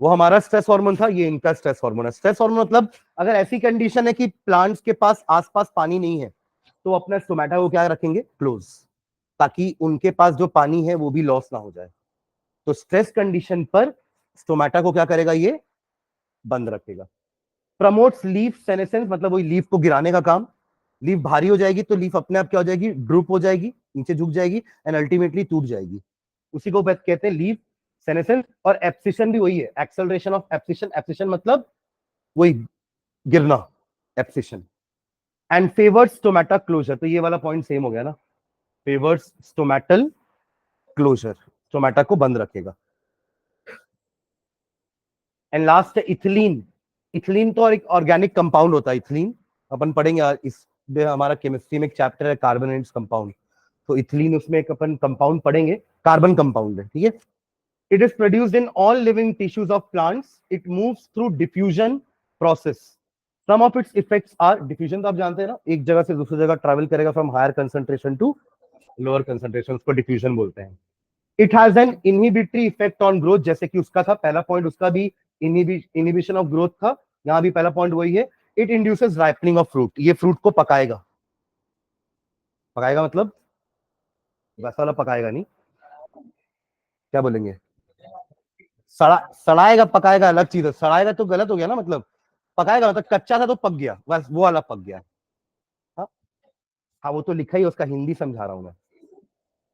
वो हमारा स्ट्रेस हार्मोन था, ये इनका स्ट्रेस हार्मोन है। स्ट्रेस हार्मोन मतलब अगर ऐसी कंडीशन है कि प्लांट्स के पास आसपास पानी नहीं है, तो अपना स्टोमेटा को क्या रखेंगे? क्लोज, ताकि उनके पास जो पानी है वो भी लॉस ना हो जाए। तो स्ट्रेस कंडीशन पर स्टोमेटा को क्या करेगा? ये बंद रखेगा। प्रमोट्स लीफ सेनेसेंस, मतलब वही लीफ को गिराने का काम। लीफ भारी हो जाएगी तो लीफ अपने आप क्या हो जाएगी? ड्रूप हो जाएगी, नीचे झुक जाएगी, एंड अल्टीमेटली टूट जाएगी। उसी को कहते हैं लीफ सेनेसेंस। और एप्सिशन भी वही है, एक्सेलरेशन ऑफ एप्सिशन, एप्सिशन मतलब वही गिरना, abscission. And favours stomata closure, तो ये वाला पॉइंट सेम हो गया ना, फेवर्स स्टोमेटल क्लोजर, स्टोमेटा को बंद रखेगा। एंड लास्ट है इथिलीन। इथिलीन तो एक ऑर्गेनिक कंपाउंड होता है, इथिलीन अपन पढ़ेंगे इस, हमारा केमिस्ट्री में एक चैप्टर है कार्बोनेट्स कंपाउंड, तो इथिलीन उसमें एक अपन कंपाउंड पढ़ेंगे, कार्बन कंपाउंड है। ठीक है, it is produced in all living tissues of plants, it moves through diffusion process, some of its effects are, diffusion तो आप जानते हैं ना, एक जगह से दूसरी जगह ट्रैवल करेगा from higher concentration to lower concentration, उसको डिफ्यूजन बोलते हैं। It has an inhibitory effect on growth, जैसे कि उसका था पहला पॉइंट, उसका भी इनहिबिशन ऑफ ग्रोथ था, यहां भी पहला पॉइंट वही है। It induces ripening of fruit, ये फ्रूट को पकाएगा, पकाएगा मतलब वैसा वाला पकाएगा नहीं, क्या बोलेंगे? सड़ाएगा, पकाएगा अलग चीज है, सड़ाएगा तो गलत हो गया ना, मतलब पकाएगा मतलब कच्चा था तो पक गया, बस वो वाला पक गया। हाँ, हाँ वो तो लिखा ही, उसका हिंदी समझा रहा हूं मैं।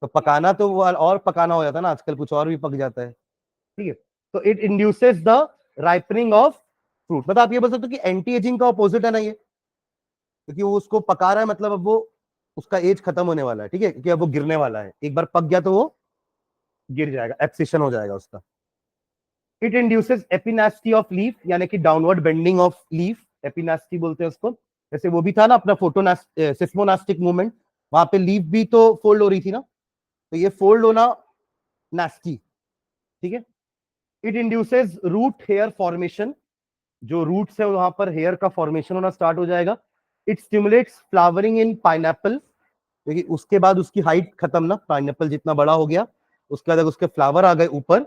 तो पकाना तो वो और पकाना हो जाता है ना, आजकल कुछ और भी पक जाता है, ठीक है। तो it induces the ripening of fruit. मतलब आप ये बोल सकते हो कि एंटी एजिंग का ऑपोजिट है ना ये, क्योंकि वो उसको पका रहा है, मतलब अब वो उसका एज खत्म होने वाला है, ठीक है, क्योंकि अब वो गिरने वाला है, एक बार पक गया तो वो गिर जाएगा, एब्सिशन हो जाएगा उसका। इट इंड्यूसेस एपिनेस्टी ऑफ लीफ, यानी कि डाउनवर्ड बेंडिंग ऑफ लीफ, एपिनेस्टी बोलते हैं उसको। जैसे वो भी था ना अपना सिस्मोनास्टिक मूवमेंट, वहां पे लीफ भी तो फोल्ड हो रही थी ना, तो ये फोल्ड होना नास्टी, ठीक है। It induces root hair formation, जो रूट्स है वहां पर हेयर का फॉर्मेशन होना स्टार्ट हो जाएगा। It stimulates flowering in pineapple, क्योंकि उसके बाद उसकी हाइट खत्म ना, पाइनएप्पल जितना बड़ा हो गया उसके बाद उसके फ्लावर आ गए ऊपर,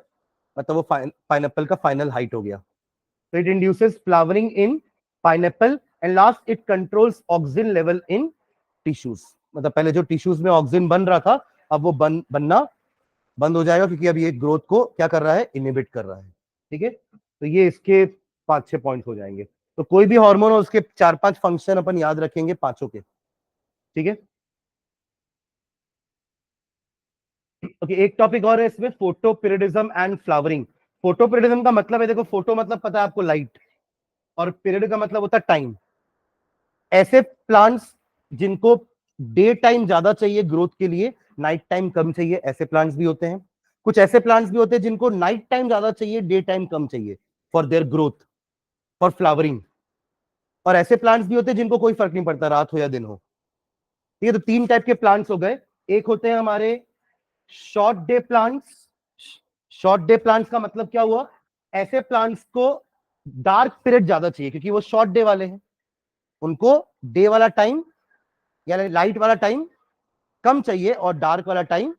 मतलब वो पाइनएप्पल का फाइनल हाइट हो गया। तो it induces flowering in pineapple. And last, it controls oxygen level in tissues. मतलब पहले जो टिश्यूज में ऑक्सीजन बन रहा था, अब वो बनना बंद हो जाएगा, क्योंकि अब ये ग्रोथ को क्या कर रहा है, इनहिबिट कर रहा है, ठीक है। तो ये इसके 5-6 पॉइंट्स हो जाएंगे। तो कोई भी हार्मोन हो उसके 4-5 फंक्शन अपन याद रखेंगे पांचों के, ठीक है। ओके, एक टॉपिक और है इसमें, फोटोपिरिडिज्म एंड फ्लावरिंग। फोटोपिरिडिज्म का मतलब है, देखो फोटो मतलब पता है आपको लाइट, और पीरियड का मतलब होता है टाइम। ऐसे प्लांट्स जिनको डे टाइम ज्यादा चाहिए ग्रोथ के लिए, नाइट टाइम कम चाहिए, ऐसे प्लांट्स भी होते हैं। कुछ ऐसे प्लांट्स भी होते हैं जिनको नाइट टाइम ज्यादा चाहिए, डे टाइम कम चाहिए, for their growth, for flowering. और ऐसे प्लांट्स भी होते हैं जिनको कोई फर्क नहीं पड़ता रात हो या दिन हो, ठीक है। तो 3 टाइप के प्लांट्स हो गए। एक होते हैं हमारे short day plants. Short day plants का मतलब क्या हुआ, ऐसे प्लांट्स को डार्क पीरियड ज्यादा चाहिए, क्योंकि वो शॉर्ट डे वाले हैं, उनको डे वाला टाइम या लाइट वाला टाइम कम चाहिए और डार्क वाला टाइम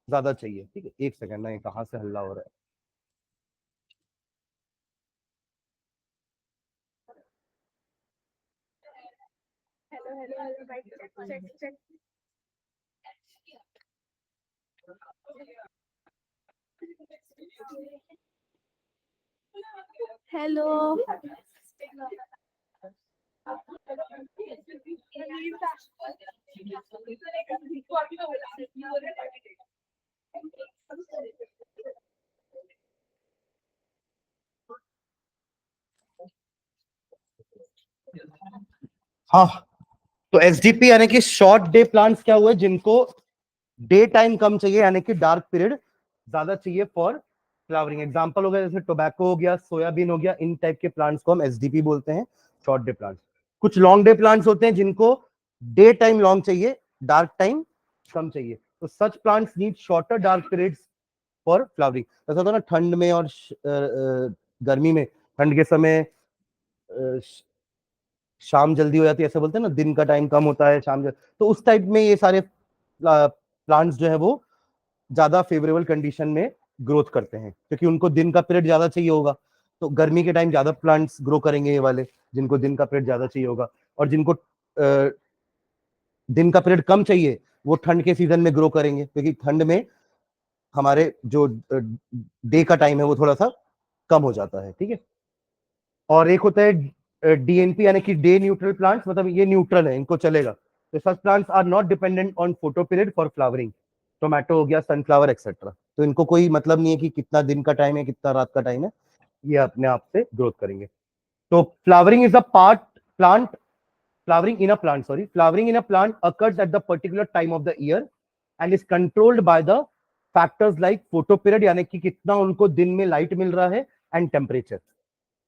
ज्यादा चाहिए, ठीक है। एक सेकंड ना, ये कहां से हल्ला हो रहा है। हेलो। हाँ, तो एसडीपी यानी कि शॉर्ट डे प्लांट्स क्या हुए, जिनको डे टाइम कम चाहिए, यानी कि डार्क पीरियड ज्यादा चाहिए फॉर फ्लावरिंग। एग्जांपल हो गया जैसे टोबैको हो गया, सोयाबीन हो गया, इन टाइप के प्लांट्स को हम एसडीपी बोलते हैं, शॉर्ट डे प्लांट्स। कुछ लॉन्ग डे प्लांट्स होते हैं जिनको डे टाइम लॉन्ग चाहिए, डार्क टाइम कम चाहिए। तो such plants need shorter dark periods for flowering. ऐसा होता है ना ठंड में और गर्मी में, ठंड के समय शाम जल्दी हो जाती है, ऐसा बोलते हैं ना, दिन का टाइम कम होता है, तो उस टाइप में ये सारे प्लांट्स जो है वो ज्यादा फेवरेबल कंडीशन में ग्रोथ करते हैं, क्योंकि उनको दिन का पीरियड ज्यादा चाहिए होगा। तो गर्मी के टाइम ज्यादा प्लांट्स ग्रो करेंगे ये वाले, जिनको दिन का पीरियड ज्यादा चाहिए होगा। और जिनको दिन का पीरियड कम चाहिए, वो ठंड के सीजन में ग्रो करेंगे, क्योंकि ठंड में हमारे जो डे का टाइम है वो थोड़ा सा कम हो जाता है, ठीक है। और एक होता है डीएनपी, यानी कि डे न्यूट्रल प्लांट्स, मतलब ये न्यूट्रल है, इनको चलेगा। तो such plants are not dependent on photoperiod for flowering. Tomato हो गया, सनफ्लावर एक्सेट्रा, तो इनको कोई मतलब नहीं है कि कितना दिन का टाइम है कितना रात का टाइम है, ये अपने आप से ग्रोथ करेंगे। तो flowering is a part plant flowering in a plant, sorry, flowering in a plant occurs at the particular time of the year and is controlled by the factors like photoperiod, यानी कि कितना उनको दिन में light मिल रहा है, and temperature.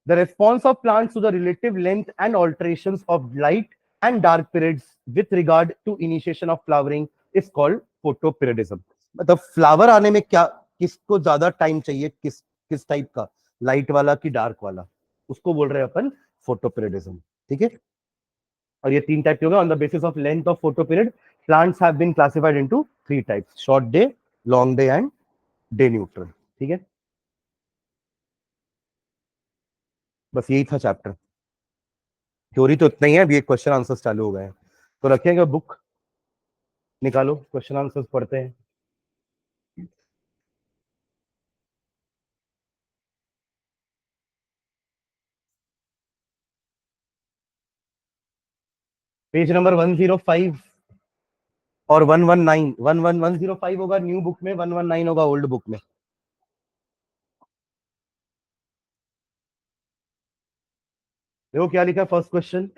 The response of plants to the relative length and alterations of light and dark periods with regard to initiation of flowering is called photoperiodism. मतलब flower आने में क्या, किसको ज्यादा टाइम चाहिए, किस टाइप का, लाइट वाला कि डार्क वाला, उसको बोल रहे हैं अपन फोटोपीरियडिज्म, ठीक है। और ये 3 टाइप के हो गए। On the basis of length of photoperiod, plants have been classified into 3 types, short day, long day and day neutral, ठीक है। बस यही था चैप्टर, थ्योरी तो इतना ही है, अभी एक क्वेश्चन आंसर्स चालू हो गए हैं। तो रखेंगे बुक, निकालो क्वेश्चन आंसर्स पढ़ते हैं। Page number 105। और 119 होगा न्यू बुक में, 119 होगा ओल्ड बुक में। देखो क्या लिखा फर्स्ट क्वेश्चन।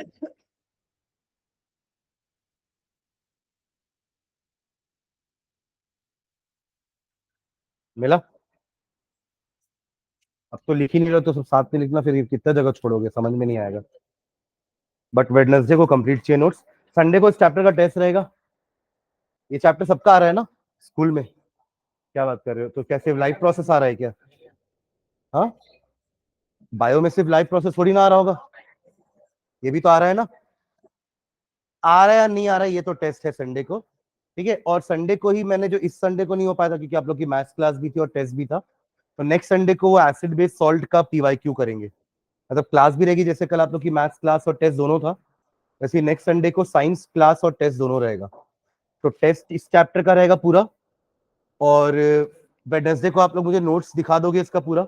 मिला? अब तो लिख ही नहीं रहे तो सब साथ में लिखना, फिर कितना जगह छोड़ोगे, समझ में नहीं आएगा। बट वेडनेसडे को कंप्लीट चाहिए नोट्स। संडे को इस चैप्टर का टेस्ट रहेगा। ये चैप्टर सबका आ रहा है ना स्कूल में? क्या बात कर रहे हो, तो कैसे लाइव प्रोसेस आ रहा है क्या? हाँ, बायो में सिर्फ लाइव प्रोसेस थोड़ी ना आ रहा होगा, ये भी तो आ रहा है ना। आ रहा है या नहीं आ रहा है, ये तो टेस्ट है संडे को। ठीक है, और संडे को ही मैंने, जो इस संडे को नहीं हो पाया था क्योंकि आप लोग की मैथ्स क्लास भी थी और टेस्ट भी था, तो नेक्स्ट संडे को वो एसिड बेस सॉल्ट का पीवाईक्यू करेंगे। मतलब क्लास भी रहेगी, जैसे कल आप लोग की मैथ्स क्लास और टेस्ट दोनों था, वैसे नेक्स्ट संडे को साइंस क्लास और टेस्ट दोनों रहेगा। तो टेस्ट इस चैप्टर का रहेगा पूरा, और वेडनेसडे को आप लोग मुझे नोट्स दिखा दोगे इसका पूरा,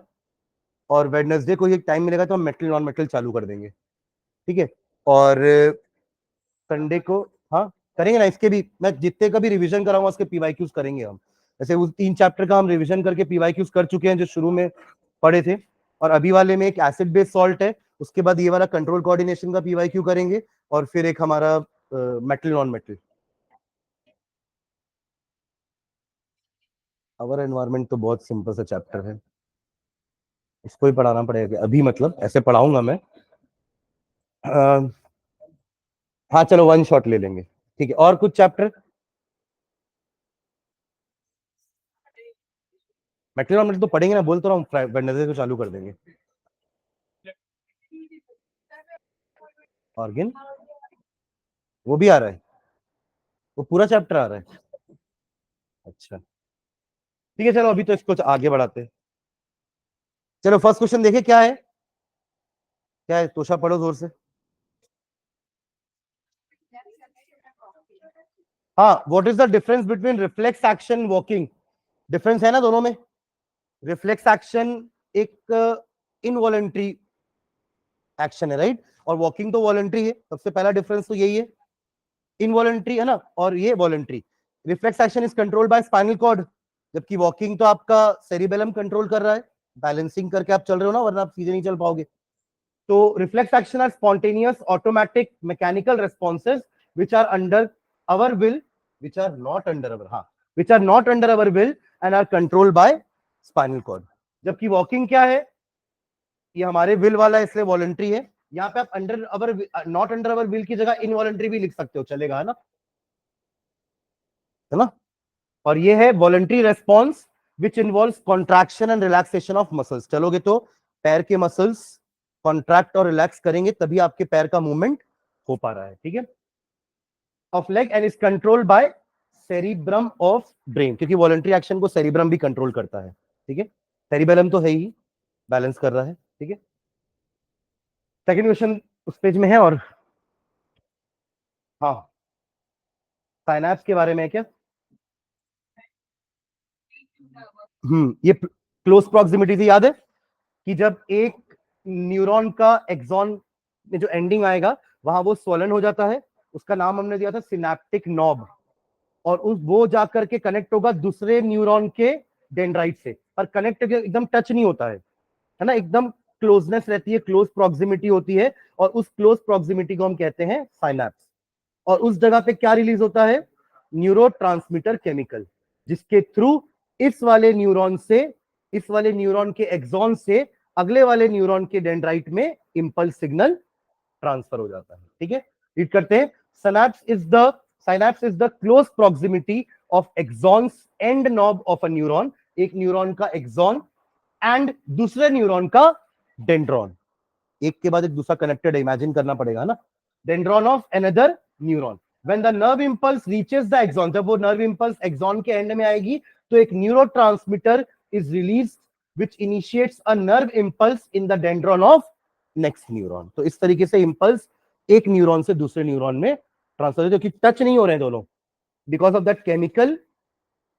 और वेडनेसडे को ये टाइम मिलेगा तो हम मेटल नॉन मेटल चालू कर देंगे। ठीक है, और संडे को, हाँ करेंगे ना, इसके भी मैं जितने का भी रिवीजन कराऊंगा उसके पीवाईक्यूज करेंगे हम। जैसे उस 3 चैप्टर का हम रिवीजन करके पीवाईक्यूज कर चुके हैं जो शुरू में पढ़े थे, और अभी वाले में एक एसिड बेस सॉल्ट है, उसके बाद ये वाला कंट्रोल कोऑर्डिनेशन का पीवाईक्यू करेंगे, और फिर एक हमारा मेटल नॉन मेटल। अवर एनवायरमेंट तो बहुत सिंपल सा चैप्टर है, इसको ही पढ़ाना पड़ेगा अभी, मतलब ऐसे पढ़ाऊंगा मैं। अ, हाँ चलो वन शॉट ले लेंगे। ठीक है, और कुछ चैप्टर? मेटल नॉन मेटल तो पढ़ेंगे ना, बोल तो रहा हूँ वेडनेसडे को चालू कर देंगे। ऑर्गेन वो भी आ रहा है, वो पूरा चैप्टर आ रहा है? अच्छा ठीक है, चलो अभी तो इसको आगे बढ़ाते हैं। चलो फर्स्ट क्वेश्चन देखिए क्या है। क्या है तोशा, पढ़ो जोर से। हाँ, what is the difference between reflex action walking? Difference है ना दोनों में। रिफ्लेक्स एक्शन एक इनवॉलेंट्री एक्शन है, राइट, और वॉकिंग तो वॉलेंट्री है। सबसे पहला डिफरेंस तो यही है, इनवॉलेंट्री है ना, और ये voluntary. Reflex action is controlled by spinal cord, जबकि वॉकिंग तो आपका सेरिबेलम कंट्रोल कर रहा है। बैलेंसिंग करके आप चल रहे हो ना, वरना आप सीधे नहीं चल पाओगे। तो reflex action are spontaneous automatic mechanical responses which are under our will, which are not under our, हाँ, which are not under our will and are controlled by spinal cord। जबकि वॉकिंग क्या है, ये हमारे विल वाला है इसलिए voluntary है। यहाँ पे आप under our, not under our will की जगह इनवॉलंटरी भी लिख सकते हो, चलेगा, है ना। और ये है voluntary response which involves contraction and relaxation of muscles. चलोगे तो पैर के मसल्स कॉन्ट्रैक्ट और रिलैक्स करेंगे तभी आपके पैर का मूवमेंट हो पा रहा है। ठीक है, of leg and is controlled bye cerebrum of brain, क्योंकि वॉलंटरी एक्शन को सेरिब्रम भी कंट्रोल करता है। ठीक है, सेरिबेलम तो है ही, बैलेंस कर रहा है। ठीक है, सेकंड क्वेश्चन उस पेज में है, और हाँ, साइनैप्स के बारे में है क्या? ये क्लोज प्रॉक्सिमिटी थी, याद है कि जब एक न्यूरॉन का एक्सॉन में जो एंडिंग आएगा वहां वो स्वलन हो जाता है, उसका नाम हमने दिया था सिनेप्टिक नॉब, और उस वो जाकर के कनेक्ट होगा दूसरे न्यूरॉन के डेंड्राइट से, पर कनेक्ट एकदम टच नहीं होता है ना, एकदम क्लोजनेस रहती है, क्लोज प्रॉक्सिमिटी होती है, और उस क्लोज प्रॉक्सिमिटी को हम कहते हैं साइनैप्स। और उस जगह पे क्या रिलीज होता है? न्यूरो केमिकल, जिसके थ्रू इस वाले न्यूरॉन से, इस वाले न्यूरॉन के एक्सॉन से अगले वाले न्यूरॉन के डेंड्राइट में इंपल्स सिग्नल ट्रांसफर हो जाता है। ठीक है, रीड करते हैं। Synapse is the close proximity of axons and knob of a neuron, एक न्यूरॉन का एक्सॉन एंड दूसरे न्यूरॉन का डेंड्रॉन, एक के बाद एक दूसरा कनेक्टेड है, इमेजिन करना पड़ेगा ना। Dendron of another neuron, when the nerve impulse reaches the axon, जब वो नर्व इंपल्स एक्सॉन के एंड में आएगी तो एक neurotransmitter is released which initiates a nerve impulse in the dendron of next neuron. तो इस तरीके से इंपल्स एक न्यूरॉन से दूसरे न्यूरॉन में ट्रांसफर हो, जो कि टच नहीं हो रहे हैं दोनों, बिकॉज ऑफ दैट केमिकल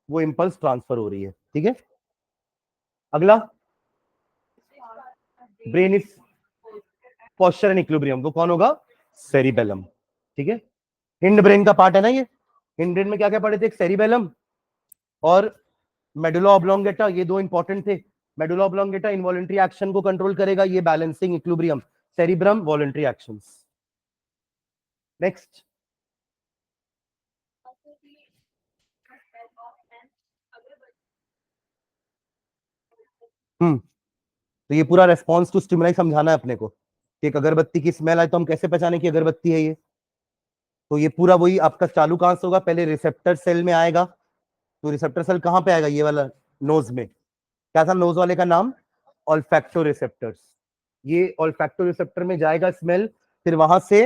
वो इंपल्स ट्रांसफर हो रही है। ठीक है, अगला, brain is posture and equilibrium, वो कौन होगा? सेरिबेलम। ठीक है, हिंड ब्रेन का पार्ट है ना ये, हिंड में क्या क्या पढ़े थे? एक सेरिबेलम और मेडुला ऑब्लोंगेटा, ये दो इंपॉर्टेंट थे। मेडुला ऑब्लोंगेटा इनवॉलंटरी एक्शन को कंट्रोल करेगा, ये balancing equilibrium. Cerebrum voluntary actions. Next. तो ये पूरा रेस्पॉन्स टू स्टिमुलाई समझाना है अपने को कि एक अगरबत्ती की स्मेल आए तो हम कैसे पहचाने कि अगरबत्ती है ये। तो ये पूरा वही आपका चालू कहां से होगा? पहले रिसेप्टर सेल में आएगा। तो रिसेप्टर सेल कहां पे आएगा? ये वाला नोज में। क्या था नोज वाले का नाम? ऑल्फैक्टो रिसेप्टर्स। ये ऑल्फैक्टो रिसेप्टर में जाएगा स्मेल, फिर वहां से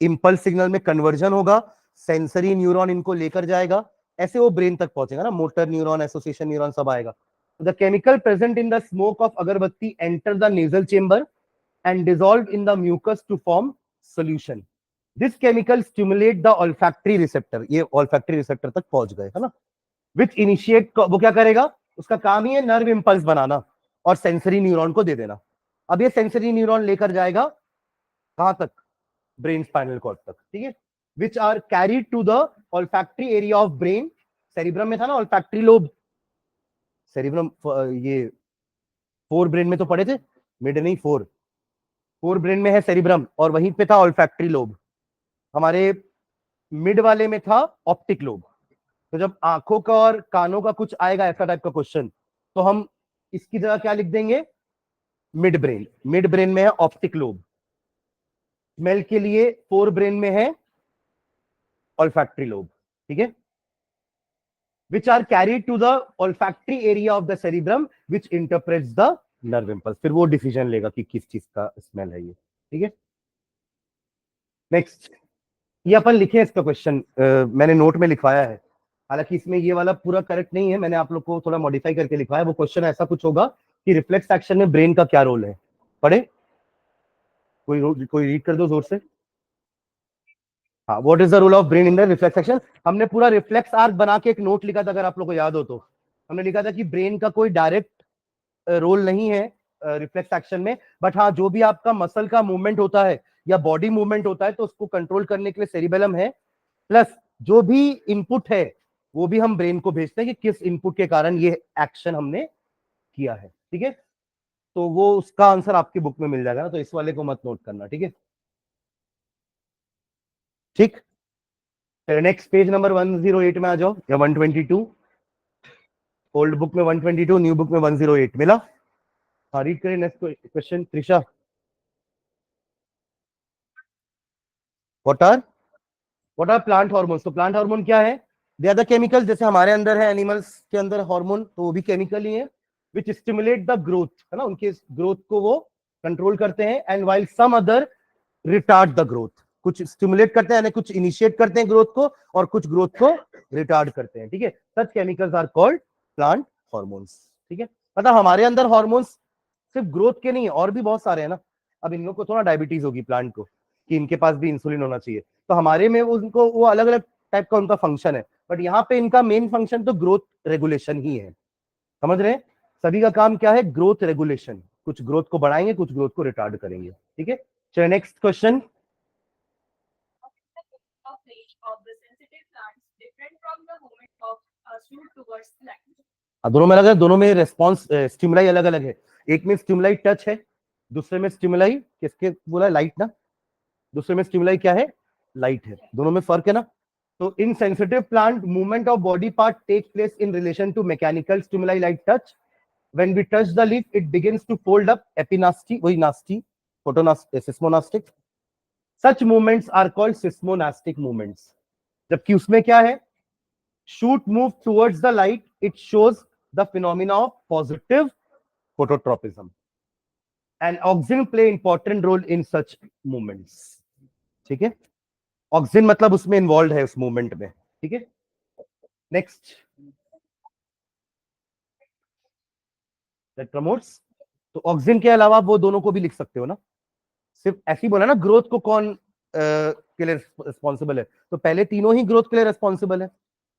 इंपल्स सिग्नल में कन्वर्जन होगा, सेंसरी न्यूरॉन इनको लेकर जाएगा, ऐसे वो ब्रेन तक पहुंचेगा ना, मोटर न्यूरॉन, एसोसिएशन न्यूरॉन सब आएगा। The chemical present in the smoke of agarbatti enter the nasal chamber and dissolved in the mucus to form solution. This chemical stimulate the olfactory receptor. ये olfactory receptor तक पहुंच गए है ना। Which initiate, वो क्या करेगा? उसका काम ही है नर्व इंपल्स बनाना और सेंसरी न्यूरॉन को दे देना। अब ये सेंसरी न्यूरॉन लेकर जाएगा कहां तक? ब्रेन स्पाइनल कॉर्ड तक, ठीक है। Which are carried to the olfactory area of brain. Cerebrum में था ना ऑल्फैक्टरी लोब। सेरिब्रम ये फोर ब्रेन में तो पढ़े थे, मिड नहीं, फोर। फोर ब्रेन में है सेरिब्रम और वहीं पे था ऑल्फैक्टरी लोब। हमारे मिड वाले में था ऑप्टिक लोब। तो जब आंखों का और कानों का कुछ आएगा ऐसा टाइप का क्वेश्चन, तो हम इसकी जगह क्या लिख देंगे? Mid brain. मिड ब्रेन में है ऑप्टिक लोब। स्मेल के लिए फोर ब्रेन में है ऑल्फैक्टरी लोब, ठीक है। Which are carried to the olfactory area of the cerebrum which interprets the nerve impulse. फिर वो डिसीजन लेगा कि किस चीज का स्मेल है ये, ठीक है। नेक्स्ट। ये अपन लिखे इसका क्वेश्चन, मैंने नोट में लिखवाया है। हालांकि इसमें ये वाला पूरा करेक्ट नहीं है, मैंने आप लोग को थोड़ा मॉडिफाई करके लिखवाया है। वो क्वेश्चन ऐसा कुछ होगा कि रिफ्लेक्स एक्शन में ब्रेन का क्या रोल है। पढ़े? कोई रीड कर दो जोर से। हाँ, what is the role of brain in the reflex action. हमने पूरा रिफ्लेक्स आर्क बना के एक नोट लिखा था, अगर आप लोग को याद हो तो। हमने लिखा था कि ब्रेन का कोई डायरेक्ट रोल नहीं है रिफ्लेक्स एक्शन में, बट हाँ जो भी आपका मसल का मूवमेंट होता है या बॉडी मूवमेंट होता है तो उसको कंट्रोल करने के लिए सेरिबेलम है। प्लस जो भी इनपुट है वो भी हम ब्रेन को भेजते हैं कि किस इनपुट के कारण ये एक्शन हमने किया है, ठीक है। तो वो उसका आंसर आपकी बुक में मिल जाएगा ना, तो इस वाले को मत नोट करना, ठीक है। ठीक। नेक्स्ट पेज नंबर 108 में आ जाओ या 122। ओल्ड बुक में 122, न्यू बुक में 108 मिला। हाँ, रीड करें next question Trisha. What are plant hormones? तो प्लांट हार्मोन क्या है? दे आर द केमिकल, जैसे हमारे अंदर है एनिमल्स के अंदर हार्मोन, तो वो भी केमिकल ही है। विच स्टिमुलेट द ग्रोथ, है ना, उनके ग्रोथ को वो कंट्रोल करते हैं। And while some other retard the growth. कुछ स्टिमुलेट करते हैं यानी कुछ इनिशिएट करते हैं ग्रोथ को, और कुछ ग्रोथ को रिटार्ड करते हैं, ठीक है। Such chemicals are called plant hormones, ठीक है। मतलब हमारे अंदर हार्मोन्स सिर्फ ग्रोथ के नहीं है, और भी बहुत सारे हैं ना। अब इन लोगों को थोड़ा डायबिटीज होगी प्लांट को, कि इनके पास भी इंसुलिन होना चाहिए, तो हमारे में वो उनको वो अलग अलग टाइप का उनका फंक्शन है। बट यहाँ पे इनका मेन फंक्शन तो ग्रोथ रेगुलेशन ही है। समझ रहे हैं? सभी का काम क्या है? Growth regulation. कुछ ग्रोथ को बढ़ाएंगे, कुछ ग्रोथ को रिटार्ड करेंगे, ठीक है। चलिए नेक्स्ट क्वेश्चन। दोनों में अलग है, दोनों में रेस्पॉन्स स्टिमुलाई अलग अलग है। एक में स्टिमुलाई टच है, दूसरे में स्टिमुलाई किसके बोला? लाइट ना। दूसरे में स्टिमुलाई क्या है? लाइट है। दोनों में फर्क है ना। तो in sensitive plant movement of body part take place in relation to mechanical stimuli like touch. When we touch the leaf, it begins to fold up epinasty, वही nasty, सिस्मोनास्टिक। Such movements are called seismonastic movements. जबकि उसमें क्या है? Shoot move towards the light, it shows the phenomena of positive phototropism. And auxin play important role in such movements. ठीक है। Auxin मतलब उसमें involve है उस मूवमेंट में, ठीक है। नेक्स्ट। That promotes. तो ऑक्सिन के अलावा वो दोनों को भी लिख सकते हो ना। सिर्फ ऐसे ही बोला ना ग्रोथ को कौन के लिए रिस्पॉन्सिबल है, तो पहले तीनों ही ग्रोथ के लिए रिस्पॉन्सिबल है।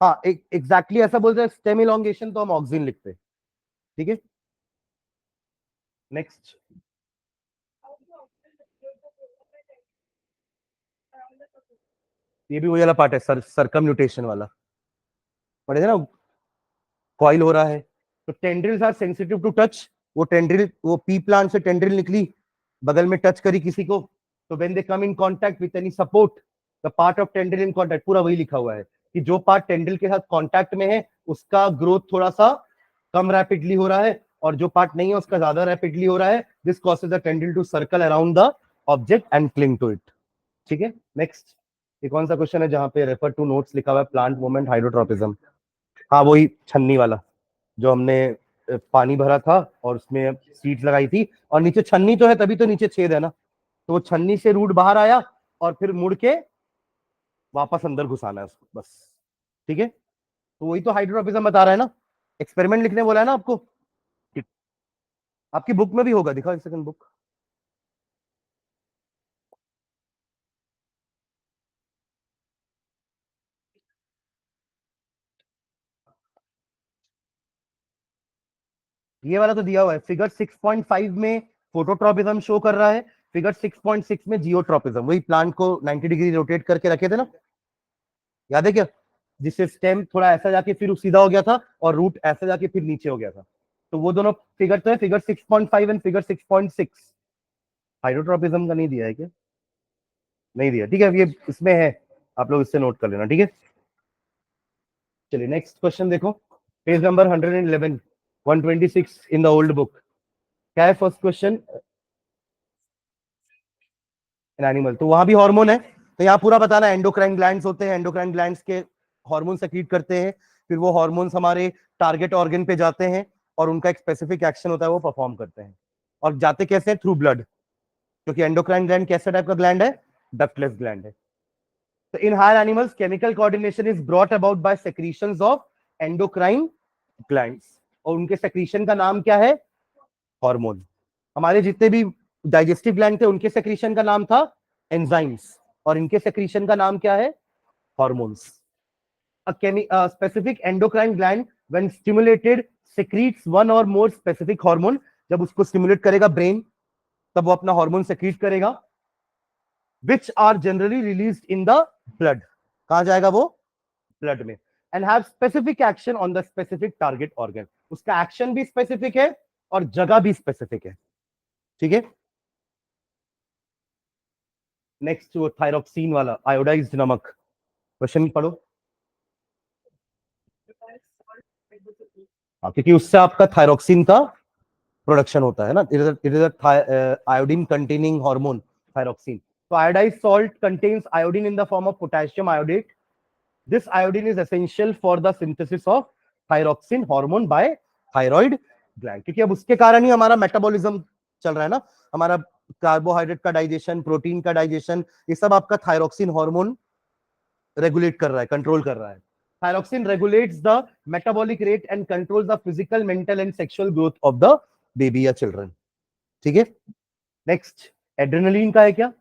हाँ, एग्जैक्टली ऐसा बोलते हैं स्टेम इलॉन्गेशन, तो हम ऑक्सिन लिखते हैं, ठीक है। नेक्स्ट। ये भी वही वाला पार्ट है, सर्कमन्यूटेशन वाला, पढ़े थे ना, कॉइल हो रहा है, तो tendrils are sensitive to touch, वो टेंड्रिल, वो पी प्लांट से टेंड्रिल निकली, बगल में टच करी किसी को, तो when they come in contact with any support, the part of tendril in contact, पूरा वही लिखा हुआ है कि जो पार्ट टेंड्रिल के साथ कांटेक्ट में है उसका ग्रोथ थोड़ा सा कम रैपिडली हो रहा है, और जो पार्ट नहीं है उसका ज्यादा रैपिडली हो रहा है, this causes the tendril to circle around the object and cling to it. ठीक है, नेक्स्ट, ये कौन सा क्वेश्चन है जहां पे रेफर टू नोट्स लिखा हुआ है, प्लांट मूवमेंट हाइड्रोट्रोपिज्म, हाँ वही छन्नी वाला, जो हमने पानी भरा था और उसमें सीट लगाई थी, और नीचे छन्नी तो है तभी तो नीचे छेद है ना, तो वो छन्नी से रूट बाहर आया और फिर मुड़ के वापस अंदर घुसाना है उसको, बस। ठीक है, तो वही तो हाइड्रोट्रोपिज्म बता रहा है ना, एक्सपेरिमेंट लिखने बोला है ना आपको, आपकी बुक में भी होगा, दिखाओ एक सेकंड बुक, ये वाला तो दिया हुआ है, फिगर 6.5 में फोटोट्रोपिज्म शो कर रहा है, फिगर 6.6 में जियोट्रोपिज्म, वही प्लांट को 90 डिग्री रोटेट करके रखे थे ना, याद है क्या, जिससे स्टेम थोड़ा ऐसा जाके फिर सीधा हो गया था और रूट ऐसा जाके फिर नीचे हो गया था, तो वो दोनों फिगर तो है, फिगर 6.5 एंड फिगर 6.6। हाइड्रोट्रोपिज्म का नहीं दिया है क्या, नहीं दिया, ठीक है, ये इसमें है, आप लोग इससे नोट कर लेना, ठीक है। चलिए नेक्स्ट क्वेश्चन देखो, page number 111, 126 in the old book, क्या है फर्स्ट क्वेश्चन, एन एनिमल, तो वहां भी हार्मोन है, तो यहाँ पूरा बताना, एंडोक्राइन ग्लैंड्स होते हैं, एंडोक्राइन ग्लैंड्स के हार्मोन सेक्रीट करते हैं, फिर वो हार्मोन्स हमारे टारगेट ऑर्गन पे जाते हैं और उनका एक स्पेसिफिक एक्शन होता है, वो परफॉर्म करते हैं, और जाते कैसे हैं, थ्रू ब्लड, क्योंकि एंडोक्राइन ग्लैंड कैसा टाइप का ग्लैंड है, डक्टलेस ग्लैंड है। तो in higher animals chemical coordination is brought about by secretions of endocrine glands, और उनके सेक्रीशन का नाम क्या है, हार्मोन। हमारे जितने भी डाइजेस्टिव ग्लैंड थे उनके सेक्रीशन का नाम था एंजाइम्स, और इनके सेक्रीशन का नाम क्या है, hormones. A specific endocrine gland when stimulated secretes one or more specific hormone, जब उसको स्टिमुलेट करेगा ब्रेन तब वो अपना हार्मोन सेक्रीट करेगा, which are generally released in the blood, कहां जाएगा वो, ब्लड में, and have specific action on the specific target organ, उसका एक्शन भी स्पेसिफिक है और जगह भी स्पेसिफिक है। ठीक है, नेक्स्ट वो थायरोक्सिन वाला, आयोडाइज्ड नमक, क्वेश्चन पढ़ो, क्योंकि उससे आपका थायरोक्सिन का प्रोडक्शन होता है ना, it is iodine containing hormone thyroxine, तो iodised salt contains iodine in the form of potassium iodate, this iodine is essential for the synthesis of thyroxine hormone by thyroid gland, क्योंकि अब उसके कारण ही हमारा मेटाबॉलिज्म चल रहा है ना, हमारा कार्बोहाइड्रेट का डाइजेशन, प्रोटीन का डाइजेशन, ये सब आपका थायरोक्सिन हार्मोन रेगुलेट कर रहा है, कंट्रोल कर रहा है। Thyroxine regulates the metabolic rate and controls the physical, mental and sexual growth of the baby या चिल्ड्रन। ठीक है, नेक्स्ट, एड्रेनलिन का है क्या,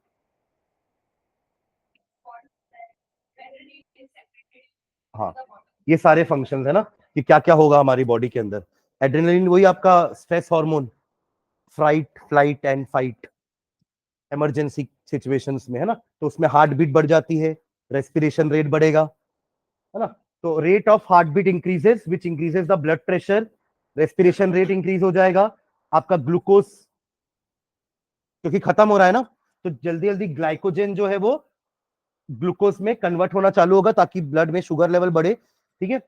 हाँ, ये सारे फंक्शंस है ना, कि क्या क्या होगा हमारी बॉडी के अंदर। एड्रेनलिन वही आपका stress hormone, fright flight and fight, emergency situations में है ना, तो उसमें हार्ट बीट बढ़ जाती है, रेस्पिरेशन रेट बढ़ेगा, है ना, तो rate of heartbeat increases which increases the blood pressure, respiration rate increase हो जाएगा, आपका ग्लूकोज क्योंकि खत्म हो रहा है ना, तो जल्दी जल्दी ग्लाइकोजन जो है वो ग्लूकोज में कन्वर्ट होना चालू होगा ताकि ब्लड में शुगर लेवल बढ़े। ठीक है,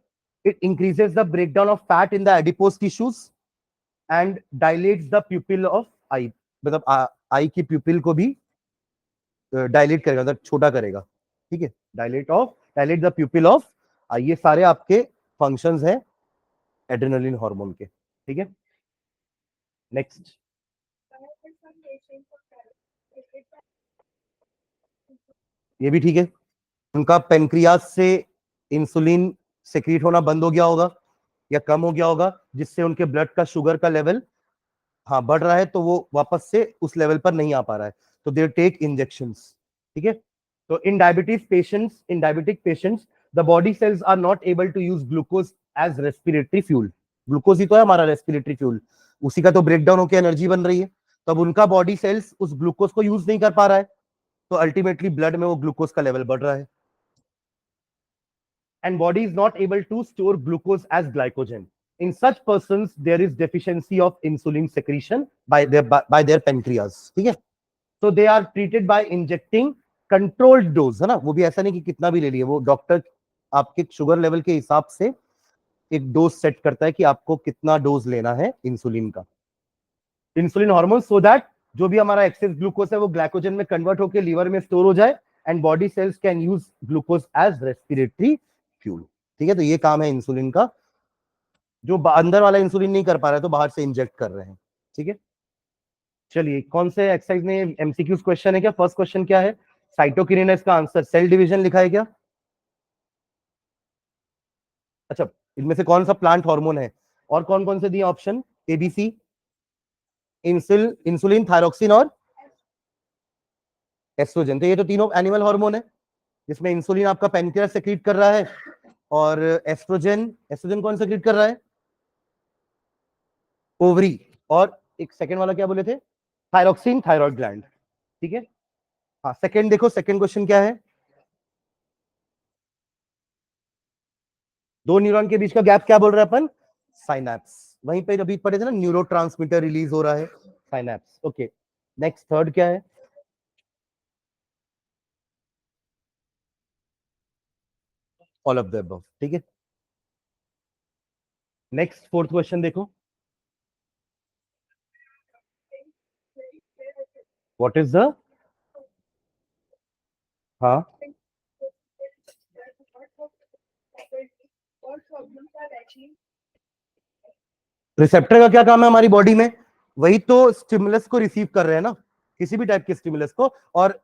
it increases the breakdown of fat in the adipose tissues and dilates the pupil of eye, मतलब आई की प्यूपिल को भी डायलेट करेगा, मतलब छोटा करेगा। ठीक है, डायलेट द प्यूपिल ऑफ आई, ये सारे आपके फंक्शंस हैं एड्रेनलिन हार्मोन के। ठीक है, नेक्स्ट, ये भी ठीक है, उनका पेनक्रियास से इंसुलिन सेक्रीट होना बंद हो गया होगा या कम हो गया होगा, जिससे उनके ब्लड का शुगर का लेवल, हाँ, बढ़ रहा है, तो वो वापस से उस लेवल पर नहीं आ पा रहा है, तो दे टेक इंजेक्शंस। ठीक है, तो in diabetic patients the body cells are not able to use glucose as respiratory fuel, glucose ही तो है हमारा रेस्पिरेटरी फ्यूल, उसी का तो ब्रेकडाउन होकर एनर्जी बन रही है, तब उनका बॉडी सेल्स उस ग्लूकोज को यूज नहीं कर पा रहा है, तो अल्टीमेटली ब्लड में वो ग्लूकोज का लेवल बढ़ रहा है। and body is not able to store glucose as glycogen. In such persons there is deficiency of insulin secretion by their pancreas. ठीक है, so they are treated by injecting controlled dose, है ना, वो भी ऐसा नहीं कि कितना भी ले लिए, वो डॉक्टर आपके शुगर लेवल के हिसाब से एक डोज सेट करता है कि आपको कितना डोज लेना है इंसुलिन का, इंसुलिन हार्मोन, सो दैट जो भी हमारा एक्सेस ग्लूकोज है वो ग्लाइकोजन में कन्वर्ट होकर लीवर में स्टोर हो जाए and body cells can use glucose as respiratory fuel. ठीक है, तो ये काम है इंसुलिन का, जो अंदर वाला इंसुलिन नहीं कर पा रहा है तो बाहर से इंजेक्ट कर रहे हैं. ठीक है, चलिए कौन से एक्सरसाइज में एमसीक्यूज क्वेश्चन है क्या? फर्स्ट क्वेश्चन क्या है? साइटोकिनेस का आंसर सेल डिवीजन लिखा है क्या? अच्छा, इनमें से कौन सा प्लांट हार्मोन है? और कौन कौन से दिए ऑप्शन? एबीसी, इंसुलिन, थायरोक्सिन और एस्ट्रोजन. तो ये तो तीनों एनिमल हार्मोन है, जिसमें इंसुलिन आपका पेनक्रियास सेक्रीट कर रहा है और एस्ट्रोजन, एस्ट्रोजन कौन सेक्रीट कर रहा है? ओवरी. और एक सेकंड वाला क्या बोले थे? Thyroxine, thyroid gland. ठीक है, हाँ सेकंड देखो, सेकंड क्वेश्चन क्या है? दो न्यूरॉन के बीच का गैप क्या बोल रहे हैं अपन? साइनैप्स. वहीं पे अभी पढ़े थे ना, न्यूरोट्रांसमीटर रिलीज हो रहा है, साइनैप्स. ओके, नेक्स्ट थर्ड क्या है? All of the above. ठीक है, नेक्स्ट फोर्थ क्वेश्चन देखो, व्हाट इज द, हाँ रिसेप्टर का क्या काम है हमारी बॉडी में? वही तो स्टिमुलस को रिसीव कर रहे हैं ना, किसी भी टाइप के स्टिमुलस को, और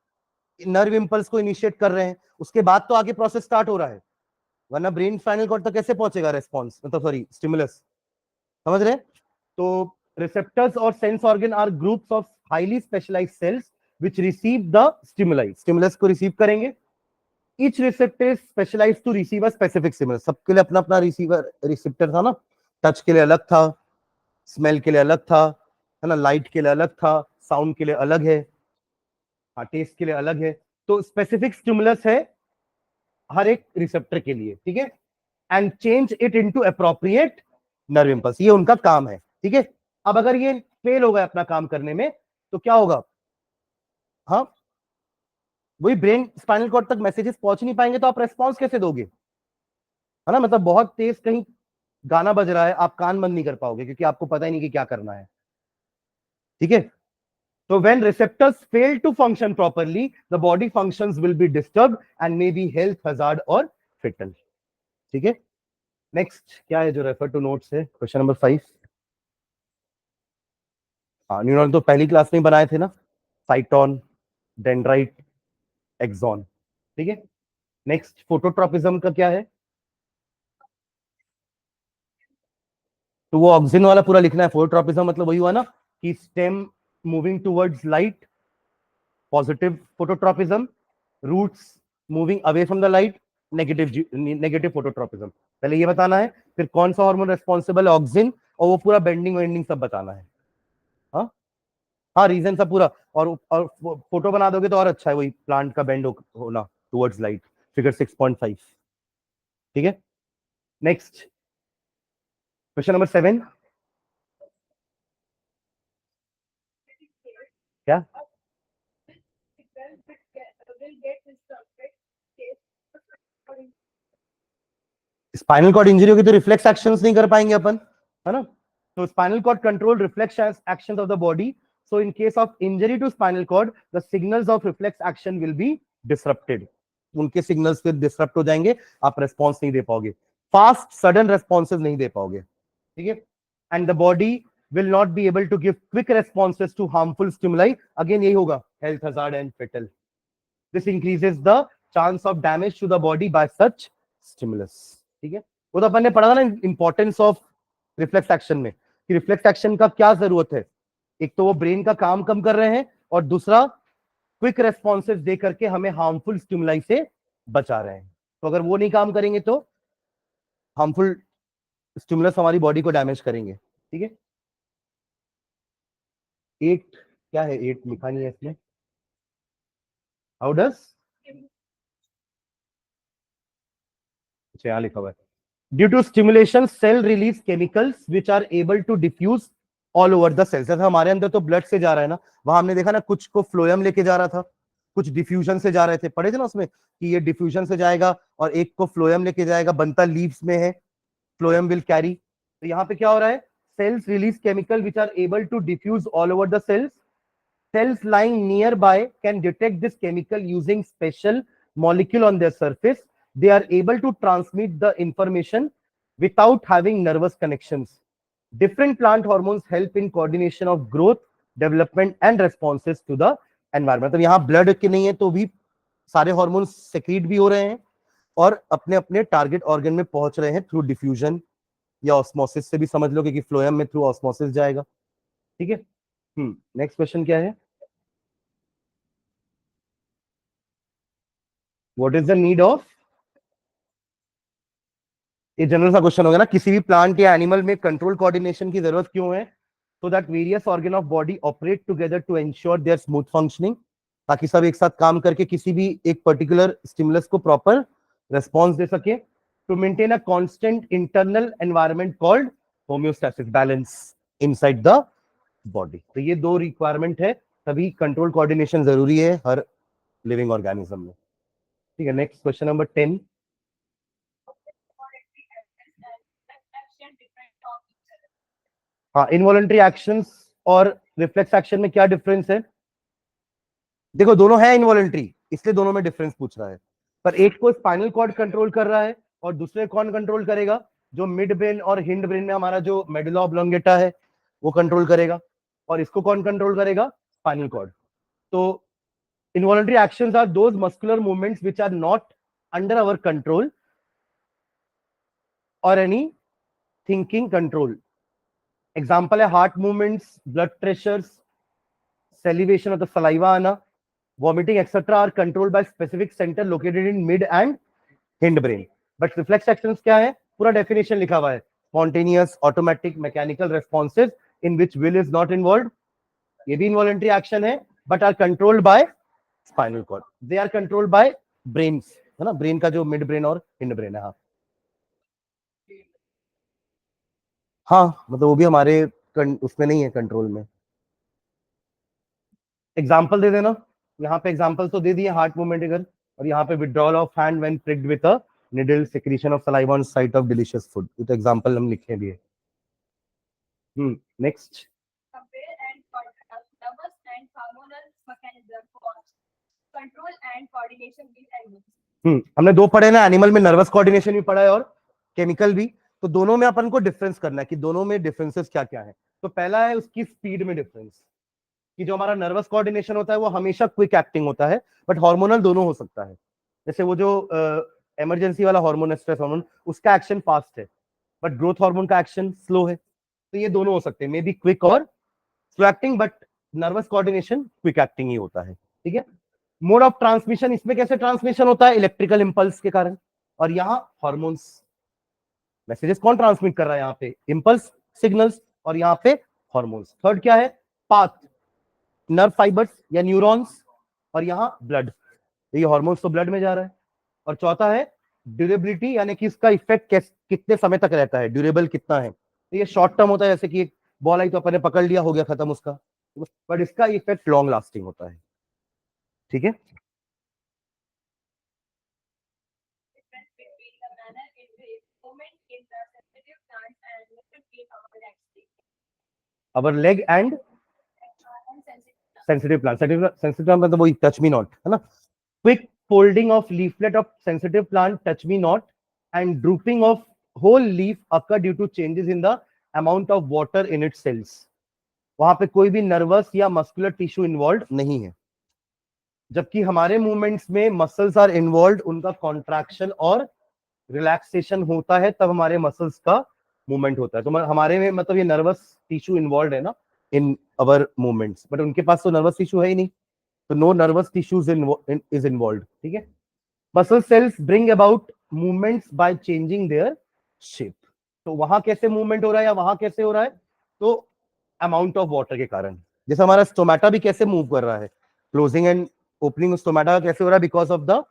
नर्व इंपल्स को इनिशिएट कर रहे हैं, उसके बाद तो आगे प्रोसेस स्टार्ट हो रहा है, वरना ब्रेन स्पाइनल कॉर्ड तक कैसे पहुंचेगा रेस्पॉन्स, मतलब सॉरी स्टिमुलस. समझ रहे? तो receptors or sense organ are groups of highly specialized cells which receive the stimuli. Stimulus को receive करेंगे. Each receptor is specialized to receive a specific stimulus. सबके लिए अपना अपना रिसीवर रिसेप्टर था ना, टच के लिए अलग था, स्मेल के लिए अलग था, है ना, लाइट के लिए अलग था, साउंड के लिए अलग है, हाँ टेस्ट के लिए अलग है. तो स्पेसिफिक स्टिमुलस है हर एक रिसेप्टर के लिए. ठीक है, and change it into appropriate nerve impulse, ये उनका काम है. ठीक है, अब अगर ये फेल हो गया अपना काम करने में तो क्या होगा? हाँ, वही ब्रेन स्पाइनल कॉर्ड तक मैसेजेस पहुंच नहीं पाएंगे तो आप रेस्पॉन्स कैसे दोगे? है ना, मतलब बहुत तेज कहीं गाना बज रहा है, आप कान बंद नहीं कर पाओगे क्योंकि आपको पता ही नहीं कि क्या करना है. ठीक है, तो when receptors fail to function properly the body functions will be disturbed and may be health hazard or fatal. ठीक है, नेक्स्ट क्या है जो रेफर टू नोट्स है? Question number 5. हाँ, न्यूरॉन तो पहली क्लास में बनाए थे ना, साइटोन, डेंड्राइट, एक्सॉन. ठीक है, नेक्स्ट फोटोट्रॉपिज्म का क्या है? तो वो ऑक्सिन वाला पूरा लिखना है. फोटोट्रॉपिज्म मतलब वही हुआ ना कि stem moving towards light, positive phototropism, roots moving away from the light, negative phototropism. पहले ये बताना है, फिर कौन सा हार्मोन रेस्पॉन्सिबल है, ऑक्सिन, और वो पूरा बेंडिंग वेंडिंग सब बताना है. हाँ हाँ, रीजन सब पूरा, और फोटो बना दोगे तो और अच्छा है, वही प्लांट का बेंड होना टुवर्ड्स लाइट, फिगर 6.5. ठीक है, नेक्स्ट क्वेश्चन नंबर 7. क्या? स्पाइनल कॉर्ड इंजरी होगी तो रिफ्लेक्स एक्शंस नहीं कर पाएंगे अपन, है ना. तो spinal cord control reflex actions of the body. So in case of injury to spinal cord the signals of reflex action will be disrupted. उनके सिग्नल्स फिर डिसरप्ट हो जाएंगे, आप रेस्पॉन्स नहीं दे पाओगे, फास्ट सडन रेस्पॉन्सेज नहीं दे पाओगे. ठीक है, and the body will not be able to give quick responses to harmful stimuli. Again यही होगा, health hazard and fatal. This increases the chance of damage to the body by such stimulus. ठीक है, वो तो अपन ने पढ़ा था ना इंपॉर्टेंस ऑफ रिफ्लेक्स एक्शन में, कि रिफ्लेक्स एक्शन का क्या जरूरत है. एक तो वो ब्रेन का काम कम कर रहे हैं, और दूसरा क्विक रेस्पॉन्सेज दे करके हमें हार्मफुल स्टिमुलाई से बचा रहे हैं. तो अगर वो नहीं काम करेंगे तो हार्मफुल स्टिमुलस हमारी बॉडी को डैमेज करेंगे. ठीक है, 8 क्या है? 8 लिखा नहीं है इसमें. हाउ डज, यहाँ लिखा हुआ है due to stimulation cell release chemicals which are able to diffuse all over the cells. जैसे हमारे अंदर तो ब्लड से जा रहा है ना, वहां हमने देखा ना कुछ को फ्लोएम लेके जा रहा था, कुछ डिफ्यूजन से जा रहे थे, पढ़े थे ना उसमें कि ये डिफ्यूजन से जाएगा और एक को फ्लोएम लेके जाएगा, बनता लीव्स में है, फ्लोएम विल कैरी। तो यहाँ पे क्या हो रहा है, cells release chemical which are able to diffuse all over the cells. Cells lying nearby can detect this chemical using special molecule on their surface. They are able to transmit the information without having nervous connections. Different plant hormones help in coordination of growth, development and responses to the environment. तो यहाँ blood के नहीं है तो भी सारे hormones secrete भी हो रहे हैं और अपने अपने टारगेट ऑर्गन में पहुंच रहे हैं थ्रू डिफ्यूजन या ऑस्मोसिस से भी समझ लो कि फ्लोएम में थ्रू ऑस्मोसिस जाएगा। ठीक है, नेक्स्ट क्वेश्चन क्या है, what is the need of, ये जनरल सा क्वेश्चन होगा ना, किसी भी प्लांट या एनिमल में कंट्रोल कोऑर्डिनेशन की जरूरत क्यों है, so that various organ of body operate together to ensure their smooth functioning, ताकि सब एक साथ काम करके किसी भी एक पर्टिकुलर स्टिमुलस को प्रॉपर रेस्पॉन्स दे सके, to maintain a constant internal environment called homeostasis, balance inside the body. तो ये दो रिक्वायरमेंट है, तभी कंट्रोल कोऑर्डिनेशन जरूरी है हर लिविंग ऑर्गेनिज्म में। ठीक है, नेक्स्ट क्वेश्चन नंबर 10। हाँ, इनवॉलंटरी एक्शंस और रिफ्लेक्स एक्शन में क्या डिफरेंस है, देखो दोनों है इनवॉलंटरी, इसलिए दोनों में डिफरेंस पूछ रहा है, पर एक को स्पाइनल कॉर्ड कंट्रोल कर रहा है और दूसरे कौन कंट्रोल करेगा, जो मिड ब्रेन और हिंड ब्रेन में हमारा जो मेडुला ऑब्लोंगेटा है वो कंट्रोल करेगा, और इसको कौन कंट्रोल करेगा, स्पाइनल कॉर्ड। तो involuntary actions are those muscular movements which are not under our control और एनी थिंकिंग कंट्रोल। एग्जाम्पल है heart movements, blood pressures, salivation of the saliva आना, vomiting etc are controlled by specific center located in mid and hind brain. But reflex actions क्या है, पूरा definition लिखा हुआ है, spontaneous automatic mechanical responses in which will is not involved, ये भी involuntary action है but are controlled by spinal cord, they are controlled by brains, है ना, brain का जो mid brain और hind brain है। हाँ मतलब वो भी हमारे उसमें नहीं है, कंट्रोल में। एग्जाम्पल दे देना, यहाँ पे एग्जाम्पल तो दे दिए हार्ट मूवमेंट अगर, और यहाँ पे withdrawal of hand when pricked with a needle, secretion of saliva on sight of delicious food, तो एग्जाम्पल हम लिखे भी है। नेक्स्ट, हमने दो पढ़े ना, एनिमल में नर्वस कोऑर्डिनेशन भी पढ़ा है और केमिकल भी, तो दोनों में अपन को डिफरेंस करना है कि दोनों में डिफरेंसेस क्या क्या है। तो पहला है उसकी स्पीड में डिफरेंस, कि जो हमारा नर्वस कोऑर्डिनेशन होता है वो हमेशा क्विक एक्टिंग होता है, बट हार्मोनल दोनों हो सकता है। जैसे वो जो इमरजेंसी वाला हार्मोन है, स्ट्रेस हार्मोन, उसका एक्शन फास्ट है, बट ग्रोथ हार्मोन का एक्शन स्लो है। तो ये दोनों हो सकते हैं, मे बी क्विक और slow acting, but nervous coordination quick acting ही होता है। ठीक है, मोड ऑफ ट्रांसमिशन, इसमें कैसे ट्रांसमिशन होता है, इलेक्ट्रिकल इंपल्स के कारण, और यहाँ हॉर्मोन्स, मैसेजेस कौन ट्रांसमिट कर रहा है, यहाँ पे इम्पल्स सिग्नल्स और यहाँ पे हॉर्मोन्स। थर्ड क्या है, पाथ, नर्व फाइबर्स या न्यूरॉन्स, और यहाँ ब्लड, ये हॉर्मोन्स तो ब्लड में जा रहा है। और चौथा है ड्यूरेबिलिटी, यानी कि इसका इफेक्ट कितने समय तक रहता है, ड्यूरेबल कितना है। तो ये शॉर्ट टर्म होता है, जैसे कि एक बॉल आई तो अपन ने पकड़ लिया, हो गया खत्म उसका, बट इसका इफेक्ट लॉन्ग लास्टिंग होता है। ठीक है, our leg and sensitive plant, sensitive plant मतलब वही टच मी नॉट, है ना, quick folding of leaflet of sensitive plant touch me not and drooping of whole leaf occur due to changes in the amount of water in its cells। वहां पे कोई भी nervous या muscular tissue involve नहीं है, जबकि हमारे movements में मसल्स आर इन्वॉल्व, उनका कॉन्ट्रैक्शन और रिलैक्सेशन होता है, तब हमारे मसल्स का मूवमेंट होता है। तो हमारे में मतलब ये नर्वस टिश्यू इन्वॉल्व है ना इन अवर मूवमेंट्स, बट उनके पास तो नर्वस टिश्यू है ही नहीं, तो no nervous tissues is involve. ठीक है, muscle cells bring about movements by changing their shape. तो वहां कैसे मूवमेंट हो रहा है या वहां कैसे हो रहा है, तो अमाउंट ऑफ वाटर के कारण। जैसे हमारा स्टोमेटा भी कैसे मूव कर रहा है, क्लोजिंग एंड ओपनिंग स्टोमेटा कैसे हो रहा है, because of the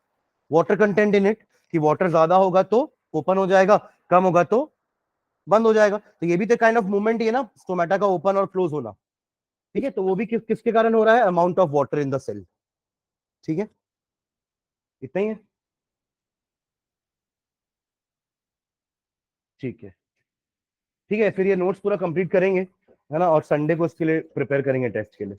water content in it, कि वाटर ज्यादा होगा तो ओपन हो जाएगा, कम होगा तो बंद हो जाएगा। तो ये भी तो काइंड ऑफ मूवमेंट ही है ना, स्टोमेटा का ओपन और क्लोज होना। ठीक है, तो वो भी किसके कारण हो रहा है, amount of water in the cell. ठीक है, इतना ही है। ठीक है, ठीक है, फिर ये नोट्स पूरा कंप्लीट करेंगे, है ना, और संडे को इसके लिए प्रिपेयर करेंगे टेस्ट के लिए।